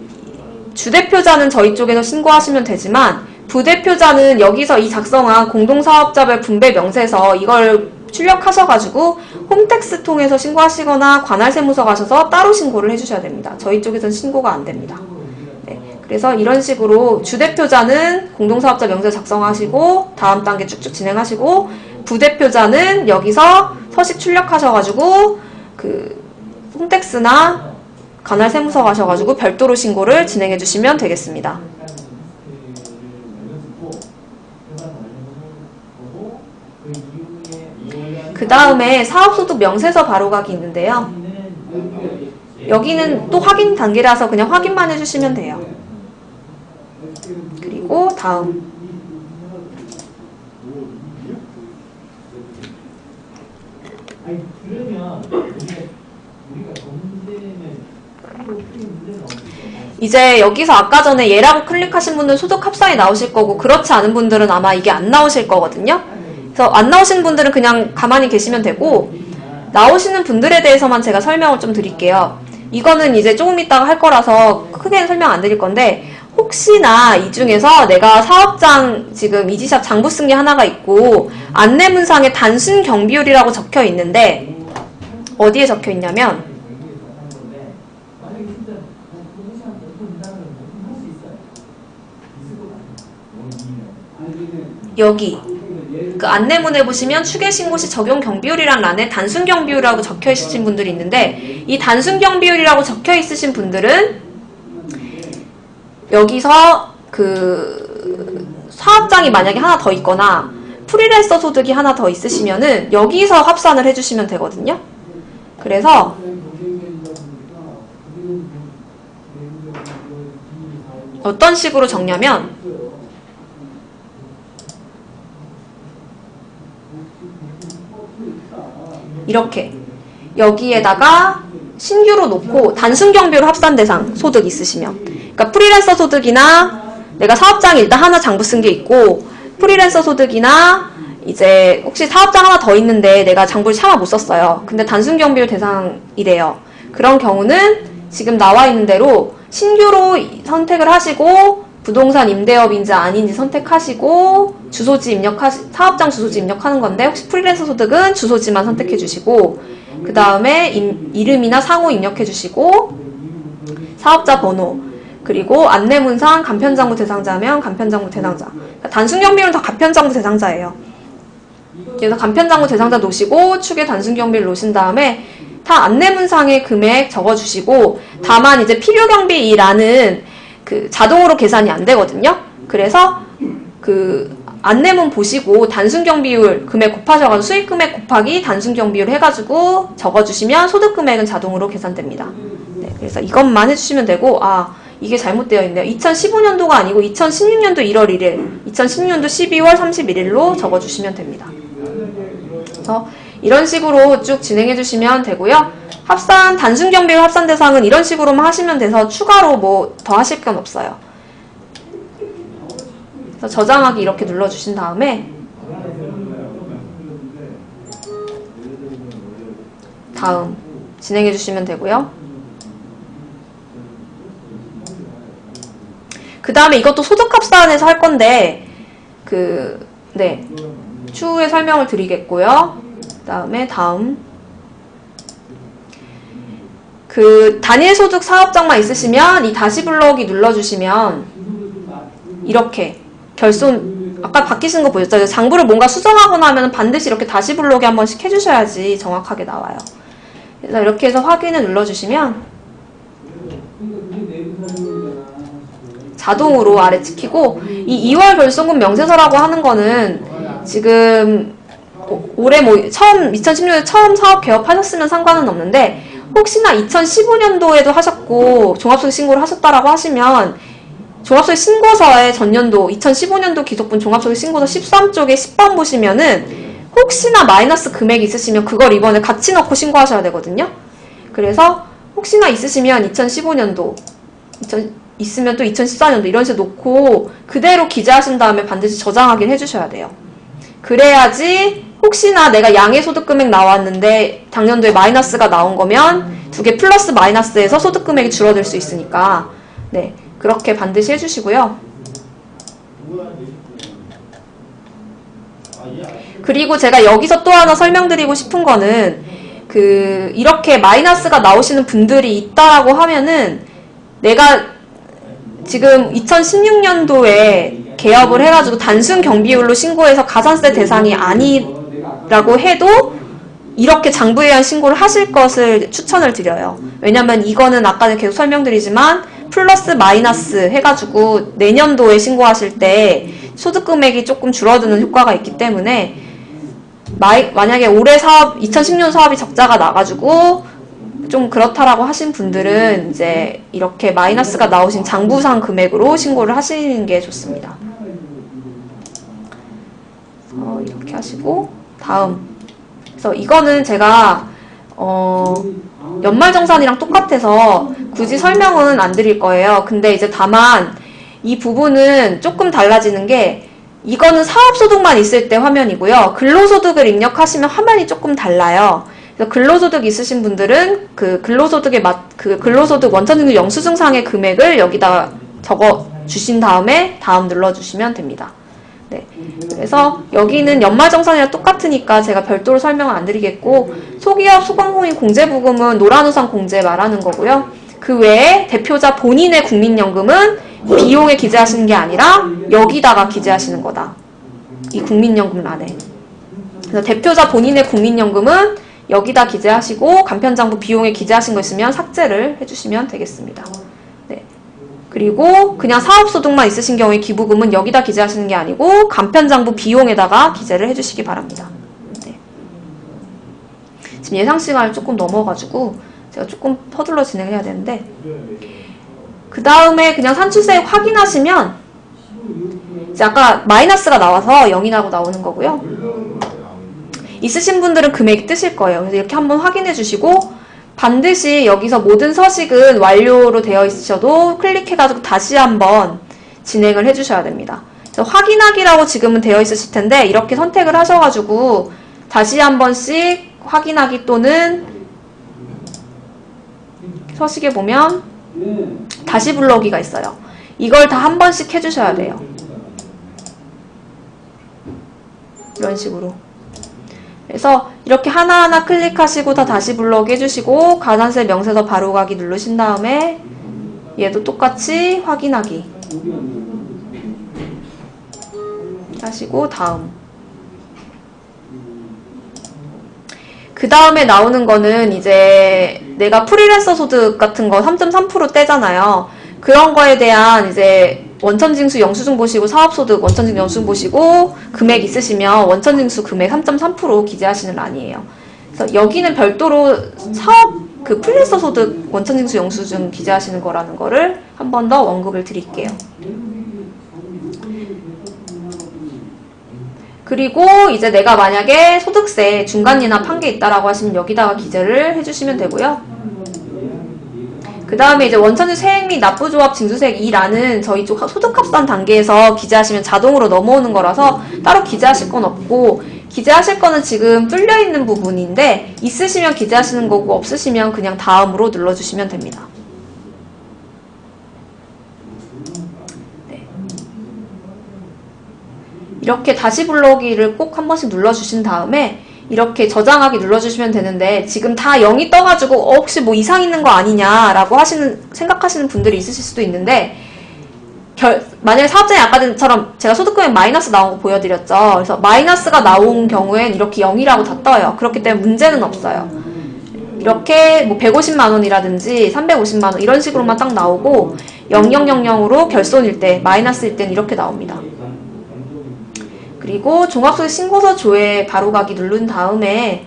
주대표자는 저희 쪽에서 신고하시면 되지만 부대표자는 여기서 이 작성한 공동사업자별 분배 명세서 이걸 출력하셔가지고 홈택스 통해서 신고하시거나 관할세무서 가셔서 따로 신고를 해주셔야 됩니다. 저희 쪽에서는 신고가 안 됩니다. 네, 그래서 이런 식으로 주대표자는 공동사업자 명세서 작성하시고 다음 단계 쭉쭉 진행하시고, 부대표자는 여기서 서식 출력하셔가지고 그 홈택스나 관할 세무서 가셔가지고 별도로 신고를 진행해 주시면 되겠습니다. 그 다음에 사업소득 명세서 바로가기 있는데요. 여기는 또 확인 단계라서 그냥 확인만 해주시면 돼요. 그리고 다음. 이제 여기서 아까 전에 얘라고 클릭하신 분들은 소득 합산이 나오실 거고, 그렇지 않은 분들은 아마 이게 안 나오실 거거든요. 그래서 안 나오시는 분들은 그냥 가만히 계시면 되고, 나오시는 분들에 대해서만 제가 설명을 좀 드릴게요. 이거는 이제 조금 이따가 할 거라서 크게는 설명 안 드릴 건데, 혹시나 이 중에서 내가 사업장 지금 이지샵 장부 쓴 게 하나가 있고, 안내문상에 단순 경비율이라고 적혀 있는데, 어디에 적혀 있냐면, 여기 그 안내문에 보시면 추계신고 시 적용 경비율이란 란에 단순 경비율이라고 적혀 있으신 분들이 있는데, 이 단순 경비율이라고 적혀 있으신 분들은 여기서 그 사업장이 만약에 하나 더 있거나 프리랜서 소득이 하나 더 있으시면은 여기서 합산을 해주시면 되거든요. 그래서 어떤 식으로 적냐면, 이렇게 여기에다가 신규로 놓고 단순 경비로 합산 대상 소득 있으시면, 그러니까 프리랜서 소득이나 내가 사업장에 일단 하나 장부 쓴 게 있고, 프리랜서 소득이나 이제 혹시 사업장 하나 더 있는데 내가 장부를 차마 못 썼어요. 근데 단순 경비율 대상이래요. 그런 경우는 지금 나와 있는 대로 신규로 선택을 하시고, 부동산 임대업인지 아닌지 선택하시고, 사업장 주소지 입력하는 건데, 혹시 프리랜서 소득은 주소지만 선택해 주시고, 그 다음에 이름이나 상호 입력해 주시고, 사업자 번호, 그리고 안내문상 간편장부 대상자면 간편장부 대상자. 그러니까 단순 경비율은 다 간편장부 대상자예요. 그래서 간편장부 대상자 놓으시고, 축에 단순 경비를 놓으신 다음에 다 안내문상의 금액 적어주시고, 다만 이제 필요경비라는 그 자동으로 계산이 안 되거든요. 그래서 그 안내문 보시고 단순 경비율 금액 곱하셔가지고 수익 금액 곱하기 단순 경비율 해가지고 적어주시면 소득 금액은 자동으로 계산됩니다. 네, 그래서 이것만 해주시면 되고, 이게 잘못되어 있네요. 2015년도가 아니고 2016년도 1월 1일, 2016년도 12월 31일로 적어주시면 됩니다. 그래서 이런 식으로 쭉 진행해 주시면 되고요. 단순 경비율 합산 대상은 이런 식으로만 하시면 돼서 추가로 뭐 더 하실 건 없어요. 그래서 저장하기 이렇게 눌러주신 다음에 다음 진행해 주시면 되고요. 그 다음에 이것도 소득 합산에서 할 건데, 추후에 설명을 드리겠고요. 그 다음에 그 단일 소득 사업장만 있으시면 이 다시 불러오기 눌러주시면 이렇게 아까 바뀌신 거 보셨죠? 장부를 뭔가 수정하거나 하면 반드시 이렇게 다시 불러오기 한 번씩 해주셔야지 정확하게 나와요. 그래서 이렇게 해서 확인을 눌러주시면 자동으로 아래 찍히고, 이 2월 결손금 명세서라고 하는 거는 지금 올해 2016년에 처음 사업 개업하셨으면 상관은 없는데, 혹시나 2015년도에도 하셨고 종합소득 신고를 하셨다라고 하시면 종합소득 신고서에 전년도 2015년도 기속분 종합소득 신고서 13쪽에 10번 보시면은 혹시나 마이너스 금액이 있으시면 그걸 이번에 같이 넣고 신고하셔야 되거든요. 그래서 혹시나 있으시면 2015년도 있으면 또 2014년도 이런 식으로 놓고 그대로 기재하신 다음에 반드시 저장하긴 해주셔야 돼요. 그래야지 혹시나 내가 양의 소득금액 나왔는데 작년도에 마이너스가 나온 거면 두 개 플러스 마이너스에서 소득금액이 줄어들 수 있으니까, 네, 그렇게 반드시 해주시고요. 그리고 제가 여기서 또 하나 설명드리고 싶은 거는, 이렇게 마이너스가 나오시는 분들이 있다라고 하면은 내가 지금 2016년도에 개업을 해가지고 단순 경비율로 신고해서 가산세 대상이 아니라고 해도 이렇게 장부에 의한 신고를 하실 것을 추천을 드려요. 왜냐면 이거는 아까 계속 설명드리지만 플러스 마이너스 해가지고 내년도에 신고하실 때 소득 금액이 조금 줄어드는 효과가 있기 때문에 만약에 올해 사업, 2010년 사업이 적자가 나가지고 좀 그렇다라고 하신 분들은 이제 이렇게 마이너스가 나오신 장부상 금액으로 신고를 하시는 게 좋습니다. 이렇게 하시고 다음. 그래서 이거는 제가 연말정산이랑 똑같아서 굳이 설명은 안 드릴 거예요. 근데 이제 다만 이 부분은 조금 달라지는 게 이거는 사업소득만 있을 때 화면이고요. 근로소득을 입력하시면 화면이 조금 달라요. 그래서 근로소득 있으신 분들은 그 근로소득 원천징수 영수증상의 금액을 여기다 적어 주신 다음에 다음 눌러주시면 됩니다. 네. 그래서 여기는 연말정산이랑 똑같으니까 제가 별도로 설명을 안 드리겠고, 소기업 소상공인 공제부금은 노란우산 공제 말하는 거고요. 그 외에 대표자 본인의 국민연금은 비용에 기재하시는 게 아니라 여기다가 기재하시는 거다. 이 국민연금란에. 그래서 대표자 본인의 국민연금은 여기다 기재하시고 간편장부 비용에 기재하신 거 있으면 삭제를 해주시면 되겠습니다. 네. 그리고 그냥 사업소득만 있으신 경우에 기부금은 여기다 기재하시는 게 아니고 간편장부 비용에다가 기재를 해주시기 바랍니다. 네. 지금 예상 시간을 조금 넘어가지고 제가 조금 서둘러 진행해야 되는데, 그 다음에 그냥 산출세액 확인하시면 이제 아까 마이너스가 나와서 0이라고 나오는 거고요. 있으신 분들은 금액이 뜨실 거예요. 그래서 이렇게 한번 확인해 주시고, 반드시 여기서 모든 서식은 완료로 되어 있으셔도 클릭해가지고 다시 한번 진행을 해주셔야 됩니다. 그래서 확인하기라고 지금은 되어 있으실 텐데 이렇게 선택을 하셔가지고 다시 한 번씩 확인하기 또는 서식에 보면 다시 불러오기가 있어요. 이걸 다 한 번씩 해주셔야 돼요. 이런 식으로. 그래서 이렇게 하나하나 클릭하시고 다 다시 불러오기 해주시고, 가산세 명세서 바로가기 누르신 다음에 얘도 똑같이 확인하기 하시고 다음. 그 다음에 나오는 거는 이제 내가 프리랜서 소득 같은 거 3.3% 떼잖아요. 그런 거에 대한 이제 원천징수 영수증 보시고 사업소득 원천징수 영수증 보시고 금액 있으시면 원천징수 금액 3.3% 기재하시는 란이에요. 그래서 여기는 별도로 사업 그 프리랜서 소득 원천징수 영수증 기재하시는 거라는 거를 한 번 더 언급을 드릴게요. 그리고 이제 내가 만약에 소득세 중간이납한 게 있다라고 하시면 여기다가 기재를 해주시면 되고요. 그 다음에 이제 원천징수 세액 및 납부조합 징수세액 2라는 저희 쪽 소득합산 단계에서 기재하시면 자동으로 넘어오는 거라서 따로 기재하실 건 없고, 기재하실 거는 지금 뚫려 있는 부분인데 있으시면 기재하시는 거고 없으시면 그냥 다음으로 눌러주시면 됩니다. 네. 이렇게 다시 불러오기를 꼭 한 번씩 눌러주신 다음에 이렇게 저장하기 눌러주시면 되는데, 지금 다 0이 떠가지고 혹시 뭐 이상 있는 거 아니냐라고 생각하시는 분들이 있으실 수도 있는데, 만약에 사업자님 아까처럼 제가 소득금액 마이너스 나온 거 보여드렸죠. 그래서 마이너스가 나온 경우엔 이렇게 0이라고 다 떠요. 그렇기 때문에 문제는 없어요. 이렇게 뭐 150만 원이라든지 350만 원 이런 식으로만 딱 나오고, 0000으로 결손일 때, 마이너스일 때는 이렇게 나옵니다. 그리고 종합소득 신고서 조회 바로가기 누른 다음에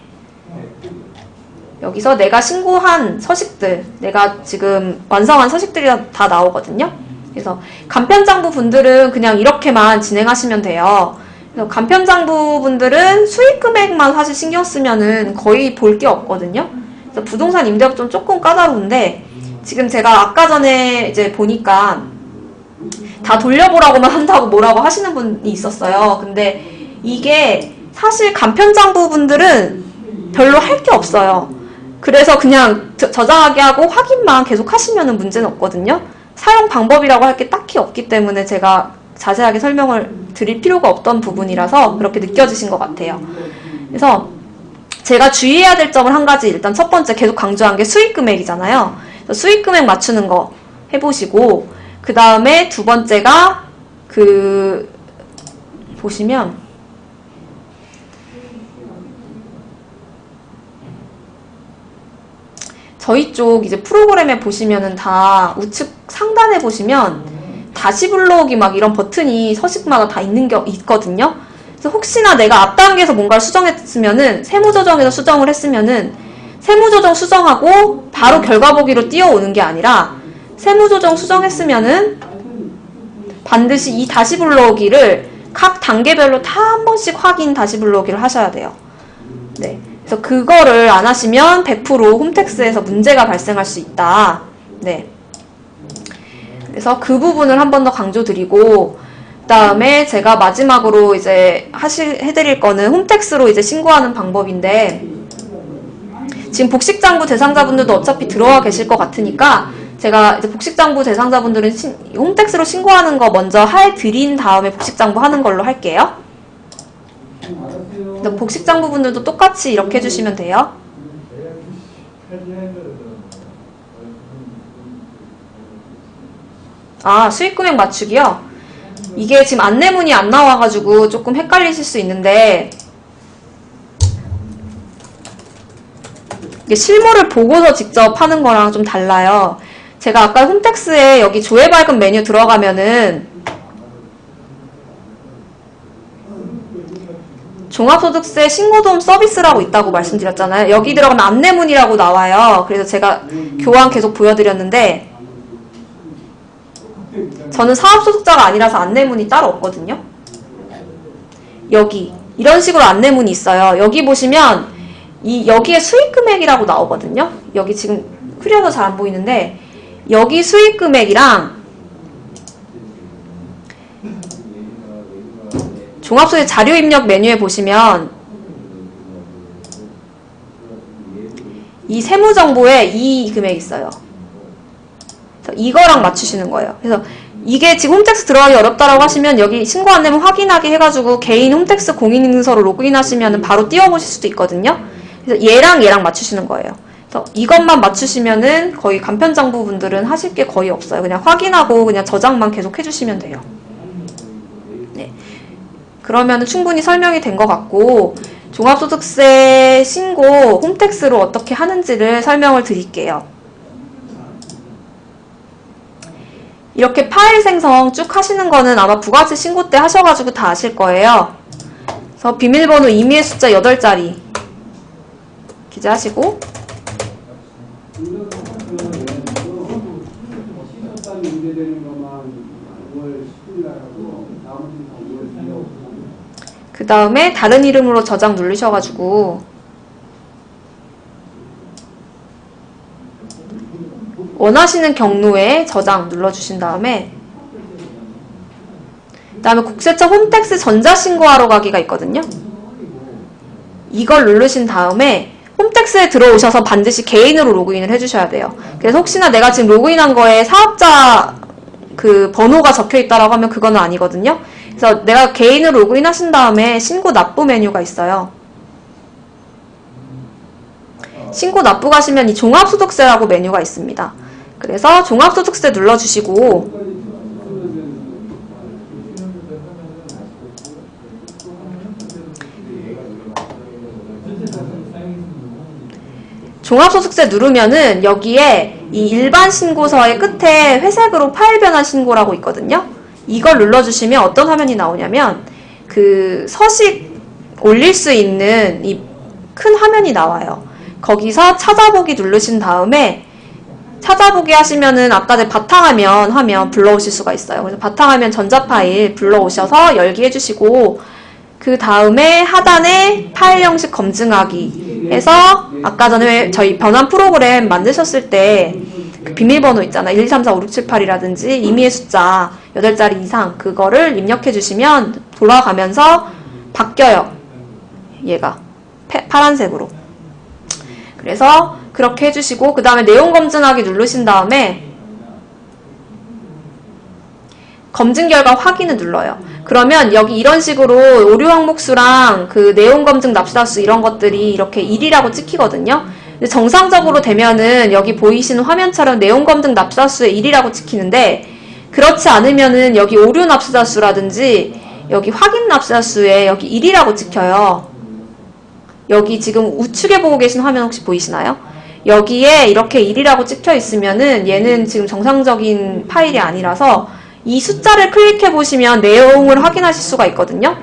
여기서 내가 신고한 서식들, 내가 지금 완성한 서식들이 다 나오거든요. 그래서 간편장부 분들은 그냥 이렇게만 진행하시면 돼요. 그래서 간편장부 분들은 수익 금액만 사실 신경 쓰면은 거의 볼 게 없거든요. 그래서 부동산 임대업 좀 조금 까다로운데, 지금 제가 아까 전에 이제 보니까 다 돌려보라고만 한다고 뭐라고 하시는 분이 있었어요. 근데 이게 사실 간편장부 분들은 별로 할 게 없어요. 그래서 그냥 저장하게 하고 확인만 계속 하시면 문제는 없거든요. 사용 방법이라고 할 게 딱히 없기 때문에 제가 자세하게 설명을 드릴 필요가 없던 부분이라서 그렇게 느껴지신 것 같아요. 그래서 제가 주의해야 될 점을 한 가지, 일단 첫 번째 계속 강조한 게 수익 금액이잖아요. 수익 금액 맞추는 거 해보시고, 그 다음에 두 번째가 보시면 저희 쪽 이제 프로그램에 보시면은 다 우측 상단에 보시면 다시 불러오기 막 이런 버튼이 서식마다 다 있거든요. 그래서 혹시나 내가 앞 단계에서 뭔가를 수정했으면은 세무조정에서 수정을 했으면은 세무조정 수정하고 바로 결과 보기로 뛰어오는 게 아니라 세무조정 수정했으면은 반드시 이 다시 불러오기를 각 단계별로 다 한 번씩 확인 다시 불러오기를 하셔야 돼요. 네. 그래서 그거를 안 하시면 100% 홈택스에서 문제가 발생할 수 있다. 네. 그래서 그 부분을 한 번 더 강조드리고, 그 다음에 제가 마지막으로 이제 해드릴 거는 홈택스로 이제 신고하는 방법인데, 지금 복식장부 대상자분들도 어차피 들어와 계실 것 같으니까, 제가 이제 복식장부 대상자분들은 홈택스로 신고하는 거 먼저 해드린 다음에 복식장부 하는 걸로 할게요. 복식장부분들도 똑같이 이렇게 해주시면 돼요. 아, 수익금액 맞추기요? 이게 지금 안내문이 안 나와가지고 조금 헷갈리실 수 있는데, 이게 실물을 보고서 직접 하는 거랑 좀 달라요. 제가 아까 홈택스에 여기 조회발급 메뉴 들어가면은 종합소득세 신고도움 서비스라고 있다고 말씀드렸잖아요. 여기 들어가면 안내문이라고 나와요. 그래서 제가 교환 계속 보여드렸는데, 저는 사업소득자가 아니라서 안내문이 따로 없거든요. 여기 이런 식으로 안내문이 있어요. 여기 보시면 여기에 수익금액이라고 나오거든요. 여기 지금 흐려서 잘 안 보이는데, 여기 수익금액이랑 종합소득세 자료 입력 메뉴에 보시면 이 세무정보에 이 금액이 있어요. 이거랑 맞추시는 거예요. 그래서 이게 지금 홈택스 들어가기 어렵다라고 하시면 여기 신고 안내문 확인하기 해가지고 개인 홈택스 공인인증서로 로그인하시면 바로 띄워보실 수도 있거든요. 그래서 얘랑 맞추시는 거예요. 그래서 이것만 맞추시면은 거의 간편장부 분들은 하실 게 거의 없어요. 그냥 확인하고 그냥 저장만 계속 해주시면 돼요. 네. 그러면 충분히 설명이 된 것 같고, 종합소득세 신고 홈택스로 어떻게 하는지를 설명을 드릴게요. 이렇게 파일 생성 쭉 하시는 거는 아마 부가세 신고 때 하셔가지고 다 아실 거예요. 그래서 비밀번호 임의의 숫자 8자리 기재하시고, 그 다음에 다른 이름으로 저장 누르셔가지고 원하시는 경로에 저장 눌러주신 다음에, 그 다음에 국세청 홈택스 전자신고하러 가기가 있거든요. 이걸 누르신 다음에 홈택스에 들어오셔서 반드시 개인으로 로그인을 해주셔야 돼요. 그래서 혹시나 내가 지금 로그인한 거에 사업자 그 번호가 적혀 있다라고 하면 그거는 아니거든요. 그래서 내가 개인으로 로그인 하신 다음에 신고 납부 메뉴가 있어요. 신고 납부 가시면 이 종합소득세라고 메뉴가 있습니다. 그래서 종합소득세 눌러주시고, 종합소득세 누르면은 여기에 이 일반 신고서의 끝에 회색으로 파일 변환 신고라고 있거든요. 이걸 눌러주시면 어떤 화면이 나오냐면 그 서식 올릴 수 있는 이 큰 화면이 나와요. 거기서 찾아보기 누르신 다음에 찾아보기 하시면은 아까 전 바탕화면 화면 불러오실 수가 있어요. 그래서 바탕화면 전자파일 불러오셔서 열기 해주시고, 그 다음에 하단에 파일 형식 검증하기 해서 아까 전에 저희 변환 프로그램 만드셨을 때 그 비밀번호 있잖아. 1, 2, 3, 4, 5, 6, 7, 8이라든지 임의의 숫자 8자리 이상 그거를 입력해 주시면 돌아가면서 바뀌어요. 얘가 파란색으로. 그래서 그렇게 해주시고, 그 다음에 내용 검증하기 누르신 다음에 검증 결과 확인을 눌러요. 그러면 여기 이런 식으로 오류 항목수랑 그 내용 검증 납세자수 이런 것들이 이렇게 1이라고 찍히거든요. 근데 정상적으로 되면은 여기 보이시는 화면처럼 내용 검증 납세자수에 1이라고 찍히는데, 그렇지 않으면은 여기 오류 납세자수라든지 여기 확인 납세자수에 여기 1이라고 찍혀요. 여기 지금 우측에 보고 계신 화면 혹시 보이시나요? 여기에 이렇게 1이라고 찍혀 있으면은 얘는 지금 정상적인 파일이 아니라서 이 숫자를 클릭해 보시면 내용을 확인하실 수가 있거든요.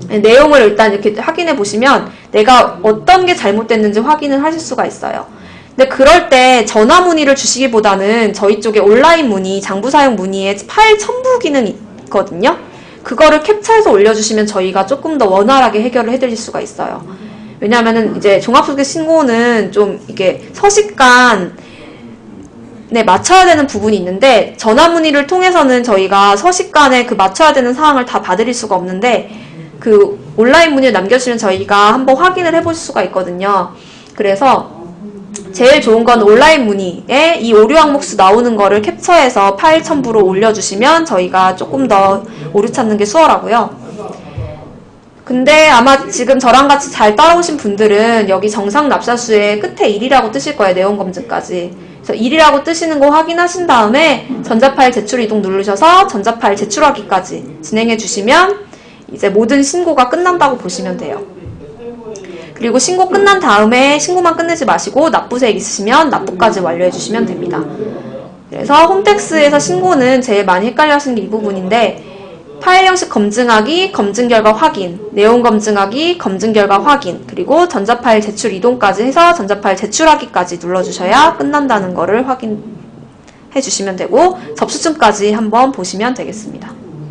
내용을 일단 이렇게 확인해 보시면 내가 어떤 게 잘못됐는지 확인을 하실 수가 있어요. 근데 그럴 때 전화 문의를 주시기보다는 저희 쪽에 온라인 문의, 장부 사용 문의에 파일 첨부 기능이 있거든요. 그거를 캡처해서 올려주시면 저희가 조금 더 원활하게 해결을 해드릴 수가 있어요. 왜냐하면은 이제 종합소득 신고는 좀 이게 서식간에 맞춰야 되는 부분이 있는데 전화 문의를 통해서는 저희가 서식간에 그 맞춰야 되는 사항을 다 봐드릴 수가 없는데 그 온라인 문의를 남겨주시면 저희가 한번 확인을 해보실 수가 있거든요. 그래서 제일 좋은 건 온라인 문의에 이 오류 항목수 나오는 거를 캡처해서 파일 첨부로 올려주시면 저희가 조금 더 오류 찾는 게 수월하고요. 근데 아마 지금 저랑 같이 잘 따라오신 분들은 여기 정상 납사수의 끝에 1이라고 뜨실 거예요. 내용 검증까지. 그래서 1이라고 뜨시는 거 확인하신 다음에 전자파일 제출 이동 누르셔서 전자파일 제출하기까지 진행해 주시면 이제 모든 신고가 끝난다고 보시면 돼요. 그리고 신고 끝난 다음에 신고만 끝내지 마시고 납부세액 있으시면 납부까지 완료해 주시면 됩니다. 그래서 홈택스에서 신고는 제일 많이 헷갈려 하시는 게 이 부분인데 파일 형식 검증하기, 검증 결과 확인, 내용 검증하기, 검증 결과 확인, 그리고 전자파일 제출 이동까지 해서 전자파일 제출하기까지 눌러주셔야 끝난다는 거를 확인해 주시면 되고 접수증까지 한번 보시면 되겠습니다.